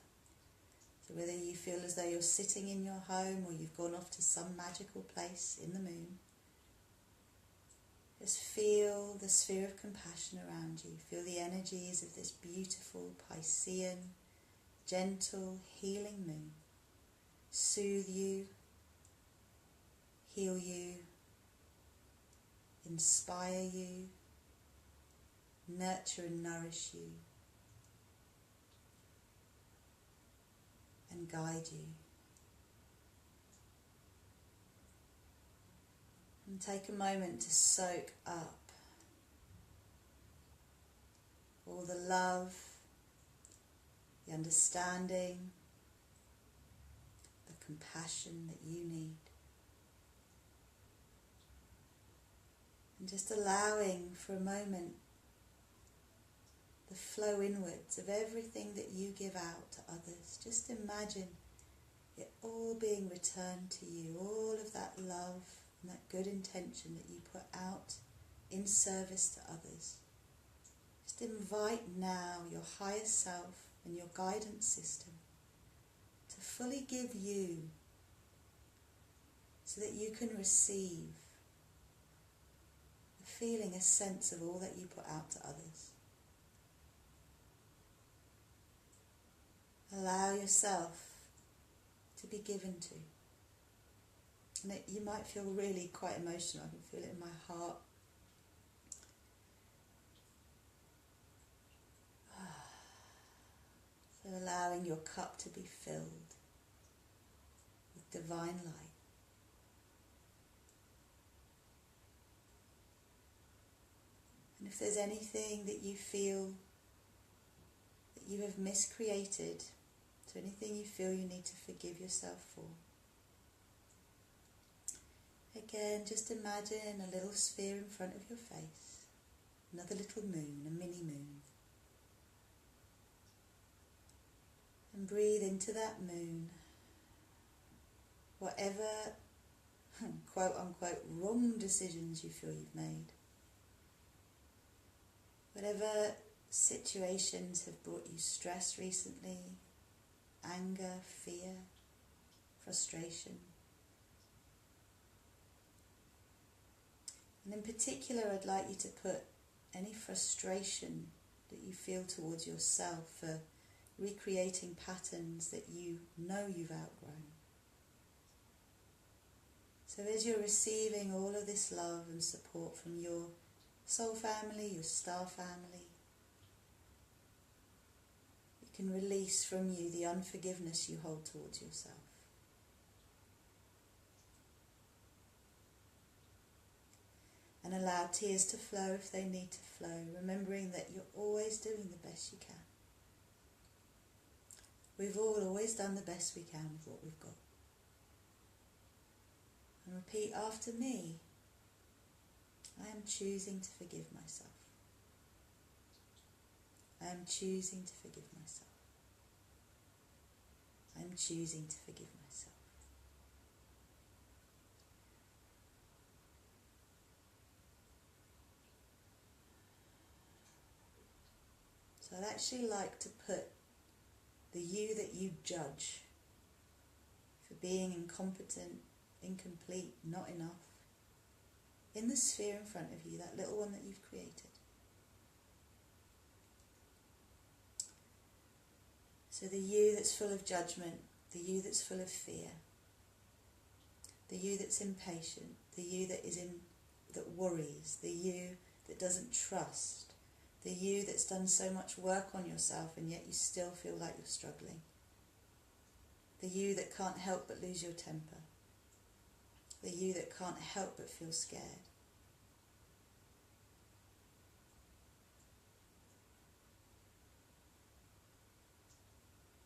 So whether you feel as though you're sitting in your home or you've gone off to some magical place in the moon, just feel the sphere of compassion around you. Feel the energies of this beautiful Piscean, gentle, healing moon. Soothe you, heal you, inspire you, nurture and nourish you, and guide you. And take a moment to soak up all the love, the understanding, the compassion that you need. And just allowing for a moment the flow inwards of everything that you give out to others. Just imagine it all being returned to you, all of that love and that good intention that you put out in service to others. Just invite now your higher self and your guidance system to fully give you so that you can receive a feeling, a sense of all that you put out to others. Allow yourself to be given to. And you might feel really quite emotional. I can feel it in my heart. So allowing your cup to be filled with divine light. And if there's anything that you feel that you have miscreated, so anything you feel you need to forgive yourself for, again, just imagine a little sphere in front of your face, another little moon, a mini moon. And breathe into that moon whatever, quote unquote, wrong decisions you feel you've made. Whatever situations have brought you stress recently, anger, fear, frustration. And in particular, I'd like you to put any frustration that you feel towards yourself for recreating patterns that you know you've outgrown. So as you're receiving all of this love and support from your soul family, your star family, you can release from you the unforgiveness you hold towards yourself. And allow tears to flow if they need to flow, remembering that you're always doing the best you can. We've all always done the best we can with what we've got. And repeat after me. I am choosing to forgive myself. I am choosing to forgive myself. I am choosing to forgive myself. So I'd actually like to put the you that you judge for being incompetent, incomplete, not enough, in the sphere in front of you, that little one that you've created. So the you that's full of judgment, the you that's full of fear, the you that's impatient, the you that worries, the you that doesn't trust, the you that's done so much work on yourself and yet you still feel like you're struggling. The you that can't help but lose your temper. The you that can't help but feel scared.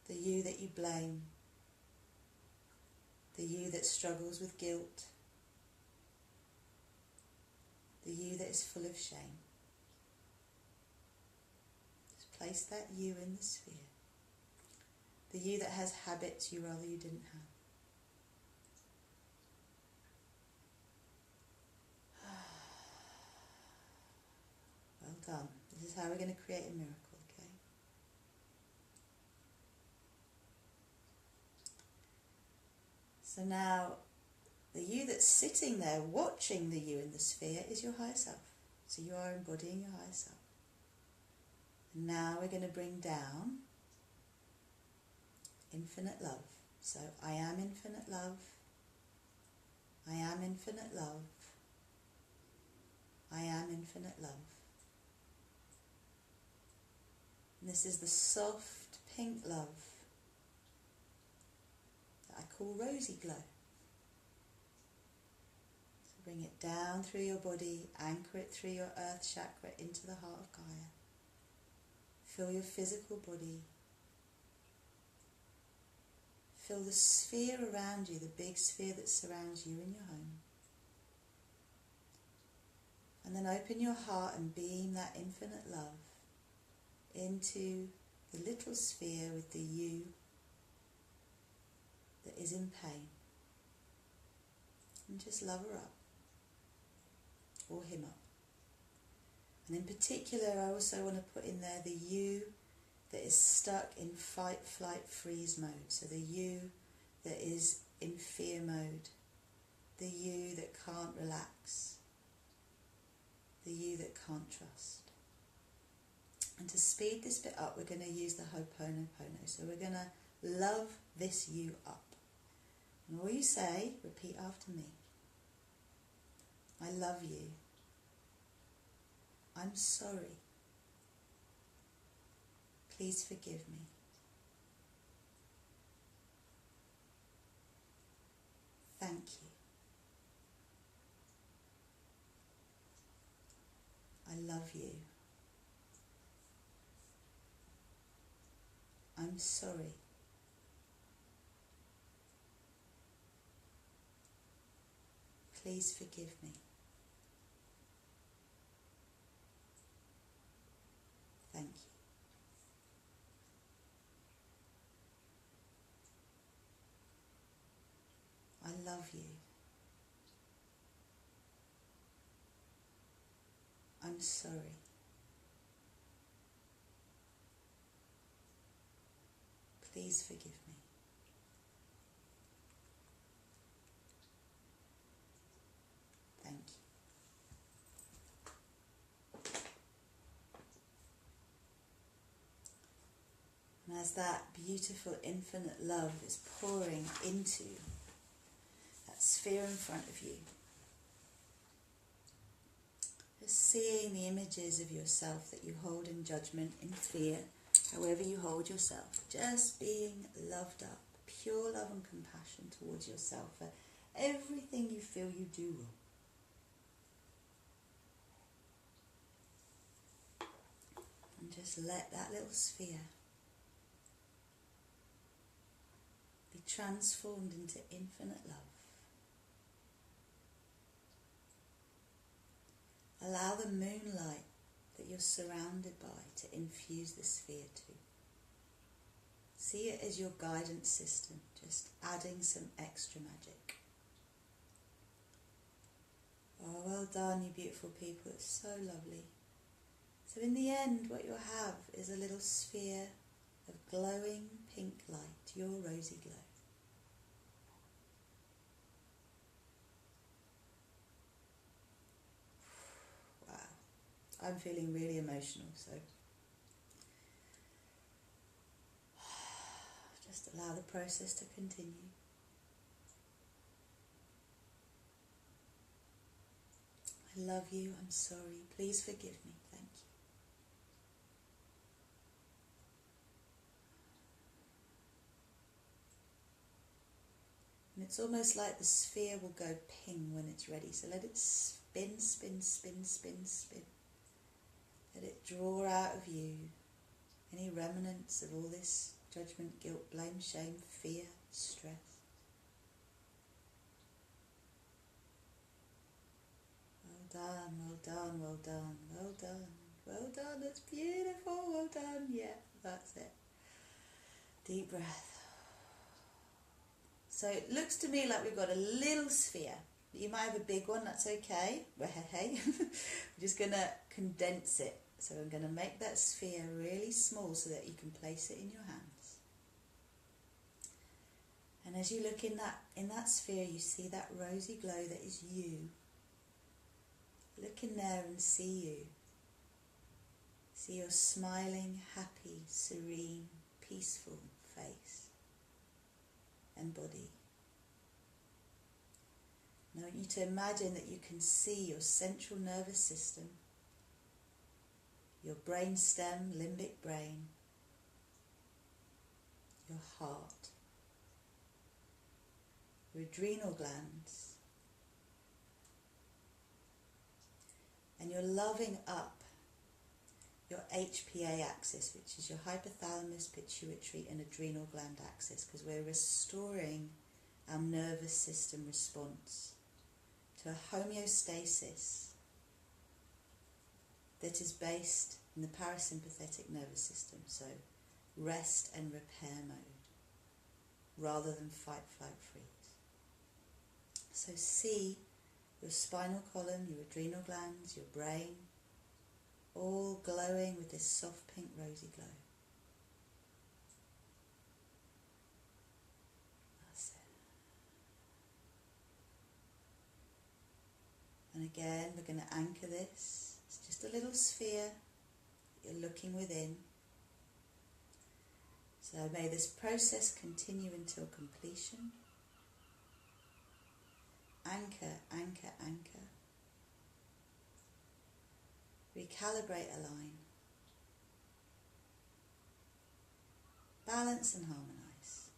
The you that you blame. The you that struggles with guilt. The you that is full of shame. Place that you in the sphere. The you that has habits you rather you didn't have. Well done. This is how we're going to create a miracle, okay? So now, the you that's sitting there watching the you in the sphere is your higher self. So you are embodying your higher self. Now we're going to bring down infinite love. So I am infinite love. I am infinite love. I am infinite love. And this is the soft pink love that I call Rozy glow. So bring it down through your body, anchor it through your earth chakra into the heart of Gaia. Feel your physical body. Feel the sphere around you, the big sphere that surrounds you in your home. And then open your heart and beam that infinite love into the little sphere with the you that is in pain. And just love her up, or him up. And in particular, I also want to put in there the you that is stuck in fight, flight, freeze mode. So the you that is in fear mode, the you that can't relax, the you that can't trust. And to speed this bit up, we're going to use the Ho'oponopono. So we're going to love this you up. And all you say, repeat after me. I love you. I'm sorry. Please forgive me. Thank you. I love you. I'm sorry. Please forgive me. Thank you. I love you. I'm sorry. Please forgive me. Thank you. And as that beautiful infinite love is pouring into that sphere in front of you, just seeing the images of yourself that you hold in judgment, in fear, however you hold yourself, just being loved up, pure love and compassion towards yourself for everything you feel you do wrong. And just let that little sphere be transformed into infinite love. Allow the moonlight that you're surrounded by to infuse the sphere too. See it as your guidance system, just adding some extra magic. Oh, well done, you beautiful people. It's so lovely. So in the end, what you'll have is a little sphere of glowing pink light, your Rozy glow. I'm feeling really emotional, so just allow the process to continue. I love you, I'm sorry, please forgive me, thank you. And it's almost like the sphere will go ping when it's ready, so let it spin, spin, spin, spin, spin. Let it draw out of you any remnants of all this judgment, guilt, blame, shame, fear, stress. Well done, well done, well done, well done, well done, that's beautiful, well done, yeah, that's it. Deep breath. So it looks to me like we've got a little sphere. You might have a big one, that's okay. Well, hey, we're just going to condense it. So I'm going to make that sphere really small so that you can place it in your hands. And as you look in that sphere, you see that rosy glow that is you. Look in there and see you. See your smiling, happy, serene, peaceful face and body. Now I want you to imagine that you can see your central nervous system, your brain stem, limbic brain, your heart, your adrenal glands, and you're loving up your HPA axis, which is your hypothalamus, pituitary and adrenal gland axis, because we're restoring our nervous system response to a homeostasis that is based in the parasympathetic nervous system, so rest and repair mode, rather than fight, flight, freeze. So see your spinal column, your adrenal glands, your brain, all glowing with this soft pink rosy glow. That's it. And again, we're going to anchor this. It's just a little sphere. You're looking within. So may this process continue until completion. Anchor, anchor, anchor. Recalibrate, align. Balance and harmonize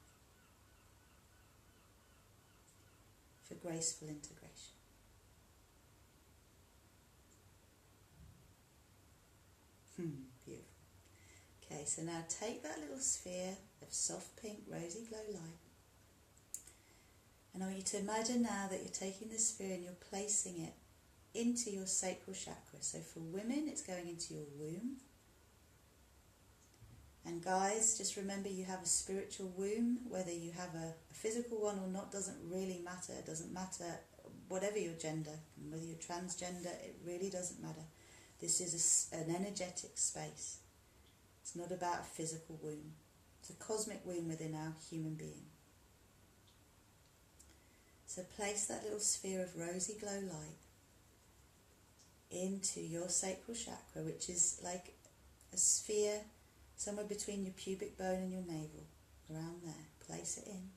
for graceful integration. Beautiful. Okay, so now take that little sphere of soft pink rosy glow light, and I want you to imagine now that you're taking this sphere and you're placing it into your sacral chakra. So for women, it's going into your womb. And guys, just remember you have a spiritual womb. Whether you have a physical one or not doesn't really matter. It doesn't matter whatever your gender, whether you're transgender, it really doesn't matter. This is an energetic space. It's not about a physical womb. It's a cosmic womb within our human being. So place that little sphere of rosy glow light into your sacral chakra, which is like a sphere somewhere between your pubic bone and your navel, around there. Place it in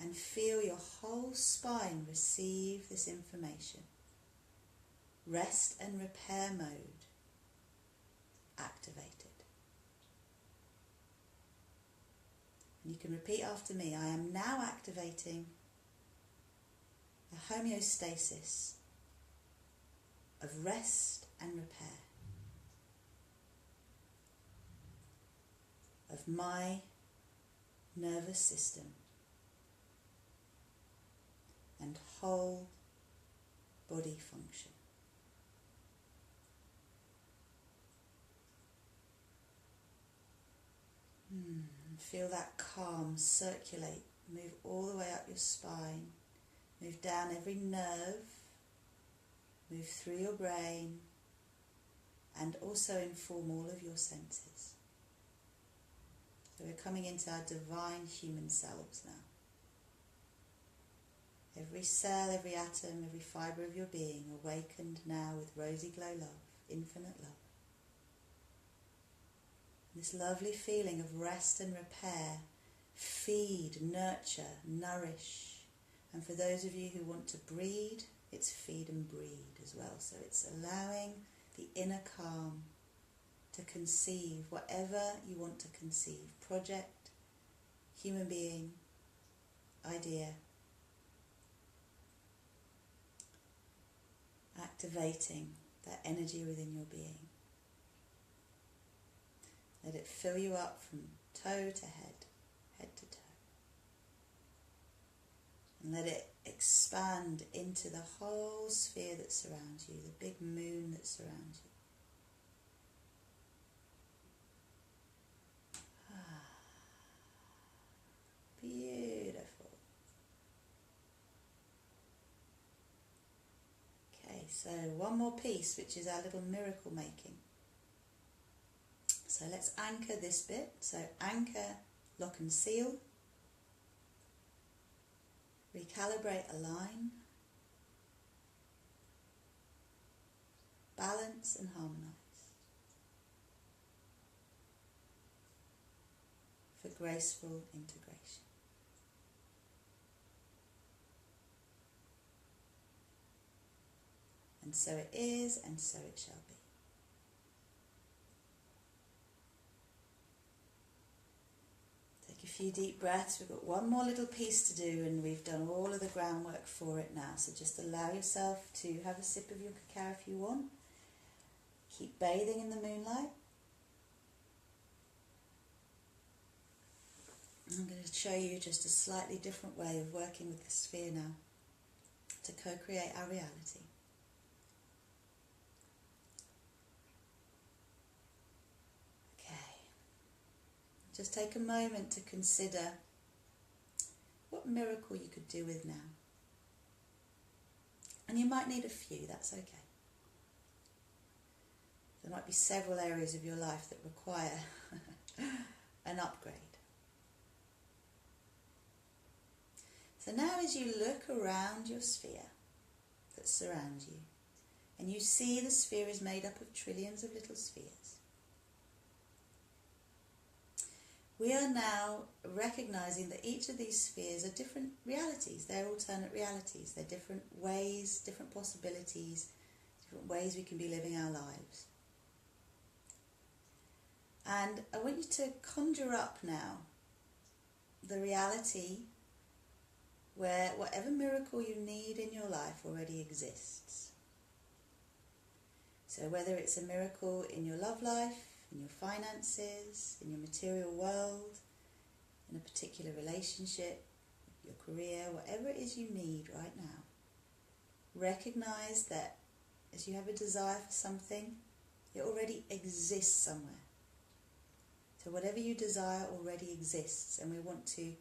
and feel your whole spine receive this information. Rest and repair mode activated. And you can repeat after me. I am now activating a homeostasis of rest and repair of my nervous system and whole body function. Feel that calm circulate, move all the way up your spine, move down every nerve, move through your brain, and also inform all of your senses. So we're coming into our divine human selves now. Every cell, every atom, every fibre of your being awakened now with rosy glow love, infinite love. This lovely feeling of rest and repair, feed, nurture, nourish. And for those of you who want to breed, it's feed and breed as well. So it's allowing the inner calm to conceive whatever you want to conceive. Project, human being, idea. Activating that energy within your being. Let it fill you up from toe to head, head to toe. And let it expand into the whole sphere that surrounds you, the big moon that surrounds you. Beautiful. Okay, so one more piece, which is our little miracle making. So let's anchor this bit. So anchor, lock and seal. Recalibrate, align. Balance and harmonize. For graceful integration. And so it is, and so it shall be. Take a few deep breaths. We've got one more little piece to do, and we've done all of the groundwork for it now. So just allow yourself to have a sip of your cacao if you want. Keep bathing in the moonlight. I'm going to show you just a slightly different way of working with the sphere now to co-create our reality. Okay. Just take a moment to consider what miracle you could do with now. And you might need a few, that's okay. There might be several areas of your life that require an upgrade. So now as you look around your sphere that surrounds you, and you see the sphere is made up of trillions of little spheres, we are now recognizing that each of these spheres are different realities. They're alternate realities. They're different ways, different possibilities, different ways we can be living our lives. And I want you to conjure up now the reality where whatever miracle you need in your life already exists. So whether it's a miracle in your love life, in your finances, in your material world, in a particular relationship, your career, whatever it is you need right now, recognize that as you have a desire for something, it already exists somewhere. So whatever you desire already exists, and we want to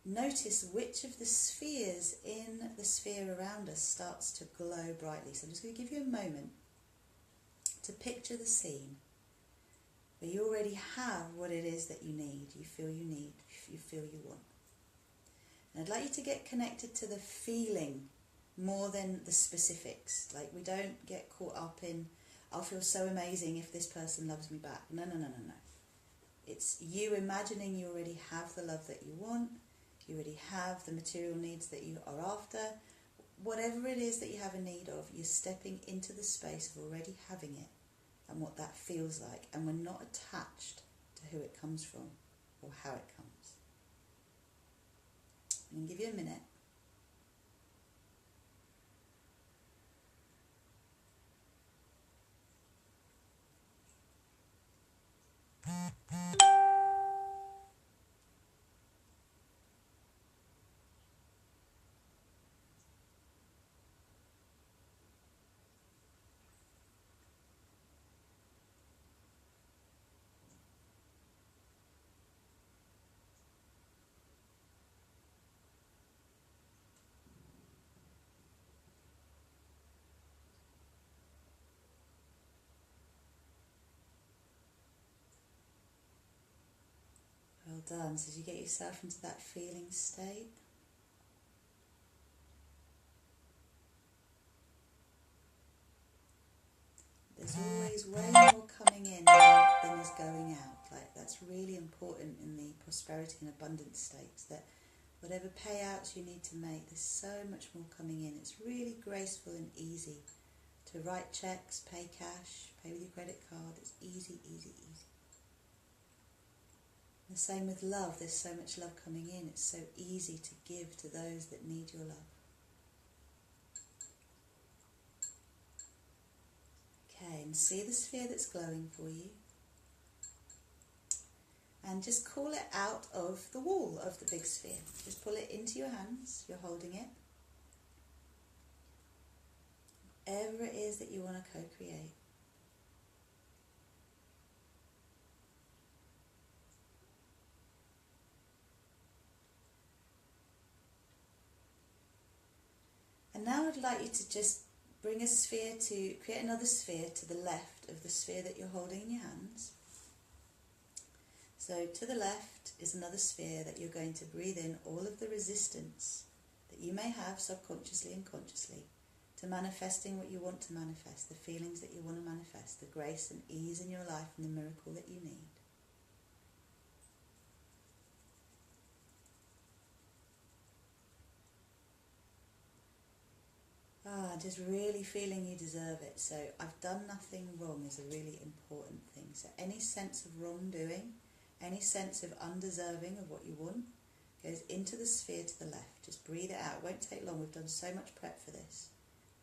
notice which of the spheres in the sphere around us starts to glow brightly. So I'm just going to give you a moment to picture the scene where you already have what it is that you need, you feel you want. And I'd like you to get connected to the feeling more than the specifics. Like, we don't get caught up in, I'll feel so amazing if this person loves me back. No. It's you imagining you already have the love that you want. You already have the material needs that you are after. Whatever it is that you have a need of, you're stepping into the space of already having it and what that feels like. And we're not attached to who it comes from or how it comes. I'm going to give you a minute. Well done. So as you get yourself into that feeling state, there's always way more coming in than is going out. Like, that's really important in the prosperity and abundance states, that whatever payouts you need to make, there's so much more coming in. It's really graceful and easy to write checks, pay cash, pay with your credit card. It's easy. The same with love. There's so much love coming in. It's so easy to give to those that need your love. Okay, and see the sphere that's glowing for you. And just call it out of the wall of the big sphere. Just pull it into your hands. You're holding it. Whatever it is that you want to co-create. And now I'd like you to just create another sphere to the left of the sphere that you're holding in your hands. So to the left is another sphere that you're going to breathe in all of the resistance that you may have subconsciously and consciously to manifesting what you want to manifest, the feelings that you want to manifest, the grace and ease in your life and the miracle that you need. just really feeling you deserve it. So I've done nothing wrong is a really important thing. So any sense of wrongdoing, any sense of undeserving of what you want, goes into the sphere to the left. Just breathe it out. It won't take long. We've done so much prep for this.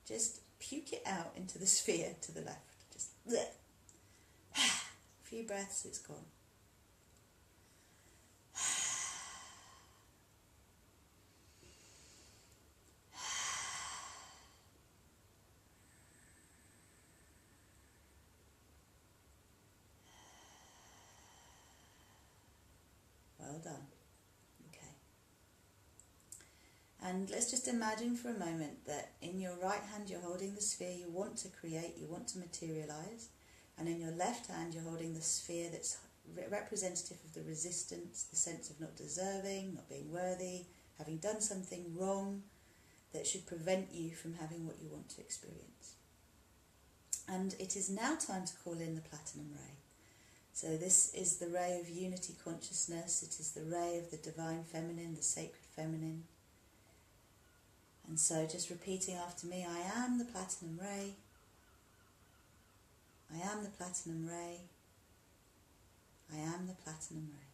Just puke it out into the sphere to the left. Just bleh. A few breaths, it's gone. Well done. Okay. And let's just imagine for a moment that in your right hand you're holding the sphere you want to create, you want to materialize, and in your left hand you're holding the sphere that's representative of the resistance, the sense of not deserving, not being worthy, having done something wrong that should prevent you from having what you want to experience. And it is now time to call in the platinum ray. So this is the ray of unity consciousness. It is the ray of the divine feminine, the sacred feminine. And so just repeating after me, I am the platinum ray. I am the platinum ray. I am the platinum ray.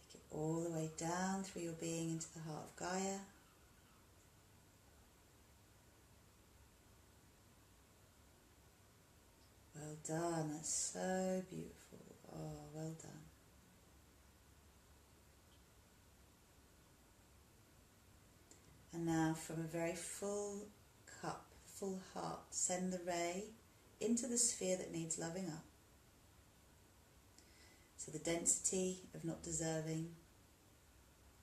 Take it all the way down through your being into the heart of Gaia. Well done, that's so beautiful. Oh, well done. And now from a very full cup, full heart, send the ray into the sphere that needs loving up. So the density of not deserving,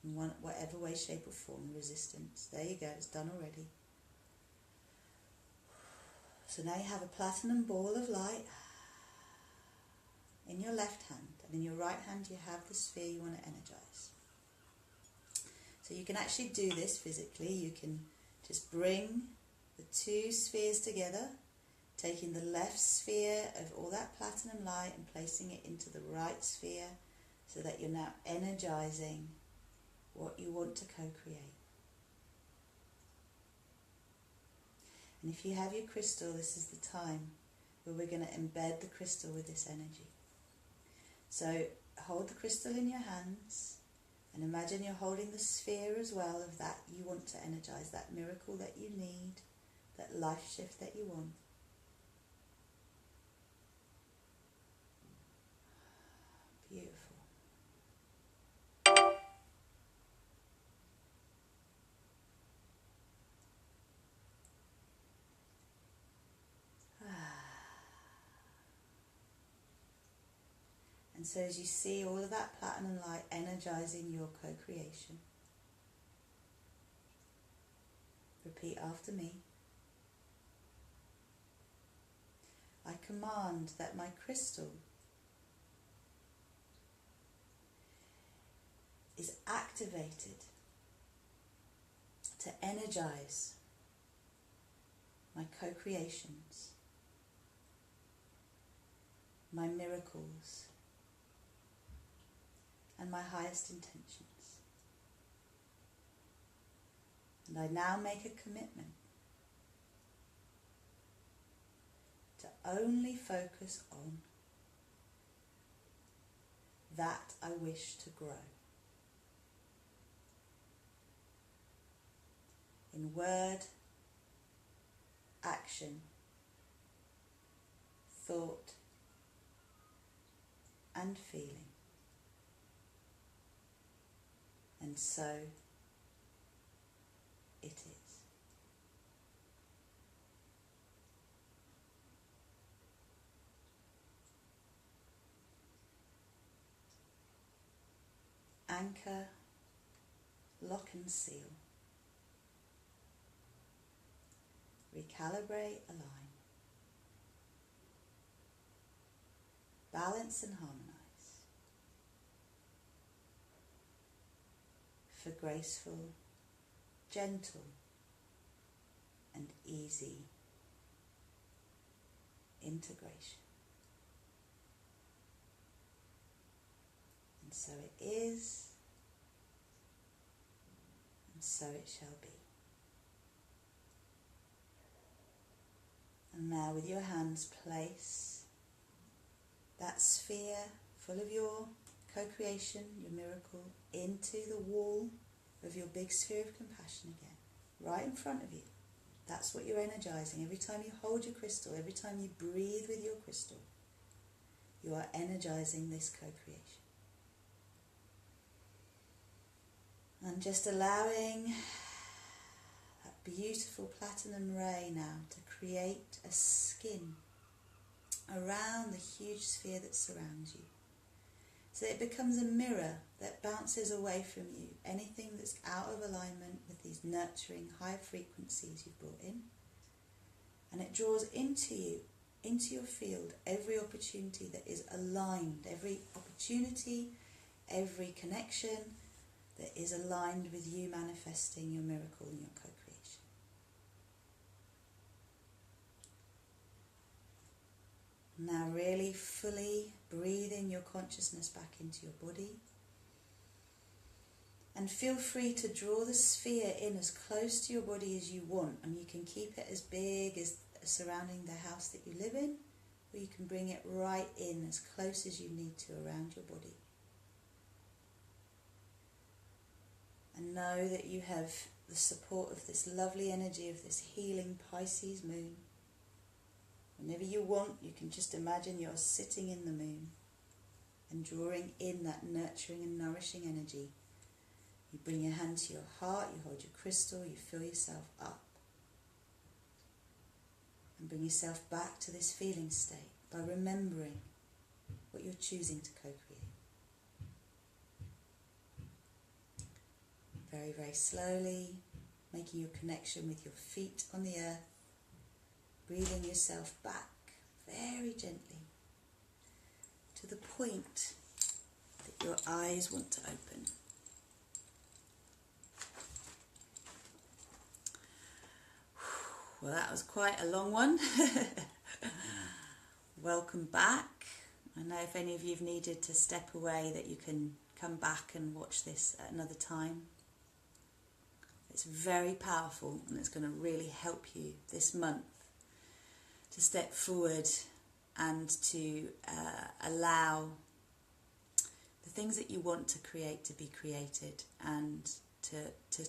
in whatever way, shape or form, resistance. There you go, it's done already. So now you have a platinum ball of light in your left hand, and in your right hand you have the sphere you want to energize. So you can actually do this physically. You can just bring the two spheres together, taking the left sphere of all that platinum light and placing it into the right sphere, so that you're now energizing what you want to co-create. And if you have your crystal, this is the time where we're going to embed the crystal with this energy. So hold the crystal in your hands and imagine you're holding the sphere as well of that you want to energize, that miracle that you need, that life shift that you want. Beautiful. And so as you see all of that platinum light energizing your co-creation, repeat after me. I command that my crystal is activated to energize my co-creations, my miracles, and my highest intentions. And I now make a commitment to only focus on that I wish to grow. In word, action, thought, and feeling. And so it is. Anchor, lock and seal. Recalibrate, align. Balance and harmonize. For graceful, gentle, and easy integration. And so it is, and so it shall be. And now with your hands, place that sphere full of your co-creation, your miracle, into the wall of your big sphere of compassion again, right in front of you. That's what you're energizing. Every time you hold your crystal, every time you breathe with your crystal, you are energizing this co-creation. And just allowing that beautiful platinum ray now to create a skin around the huge sphere that surrounds you. So it becomes a mirror that bounces away from you anything that's out of alignment with these nurturing high frequencies you've brought in. And it draws into you, into your field, every opportunity that is aligned, every opportunity, every connection that is aligned with you manifesting your miracle and your co-creation. Now really fully breathing your consciousness back into your body. And feel free to draw the sphere in as close to your body as you want. And you can keep it as big as surrounding the house that you live in, or you can bring it right in as close as you need to around your body. And know that you have the support of this lovely energy of this healing Pisces moon. Whenever you want, you can just imagine you're sitting in the moon and drawing in that nurturing and nourishing energy. You bring your hand to your heart, you hold your crystal, you fill yourself up. And bring yourself back to this feeling state by remembering what you're choosing to co-create. Very, very slowly, making your connection with your feet on the earth. Breathing yourself back very gently to the point that your eyes want to open. Well, that was quite a long one. Welcome back. I know if any of you have needed to step away that you can come back and watch this at another time. It's very powerful and it's going to really help you this month to step forward and to allow the things that you want to create to be created, and to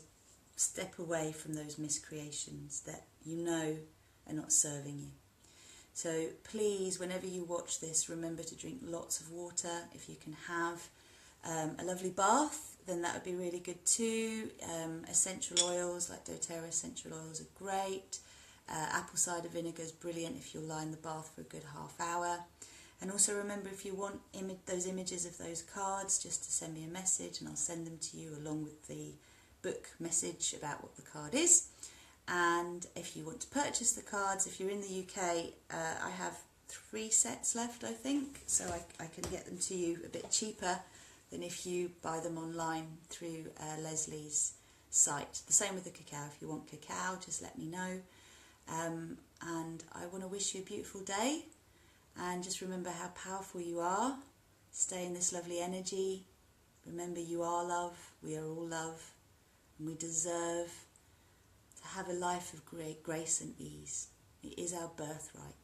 step away from those miscreations that you know are not serving you. So please, whenever you watch this, remember to drink lots of water. If you can have a lovely bath, then that would be really good too. Essential oils like doTERRA essential oils are great. Apple cider vinegar is brilliant if you'll lie in the bath for a good half hour. And also remember, if you want those images of those cards, just to send me a message and I'll send them to you along with the book message about what the card is. And if you want to purchase the cards, if you're in the UK, I have 3 sets left, I think, so I can get them to you a bit cheaper than if you buy them online through Leslie's site. The same with the cacao. If you want cacao, just let me know. And I want to wish you a beautiful day, and just remember how powerful you are. Stay in this lovely energy. Remember, you are love, we are all love, and we deserve to have a life of great grace and ease. It is our birthright.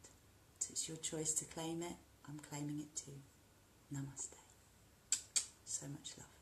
So it's your choice to claim it. I'm claiming it too. Namaste. So much love.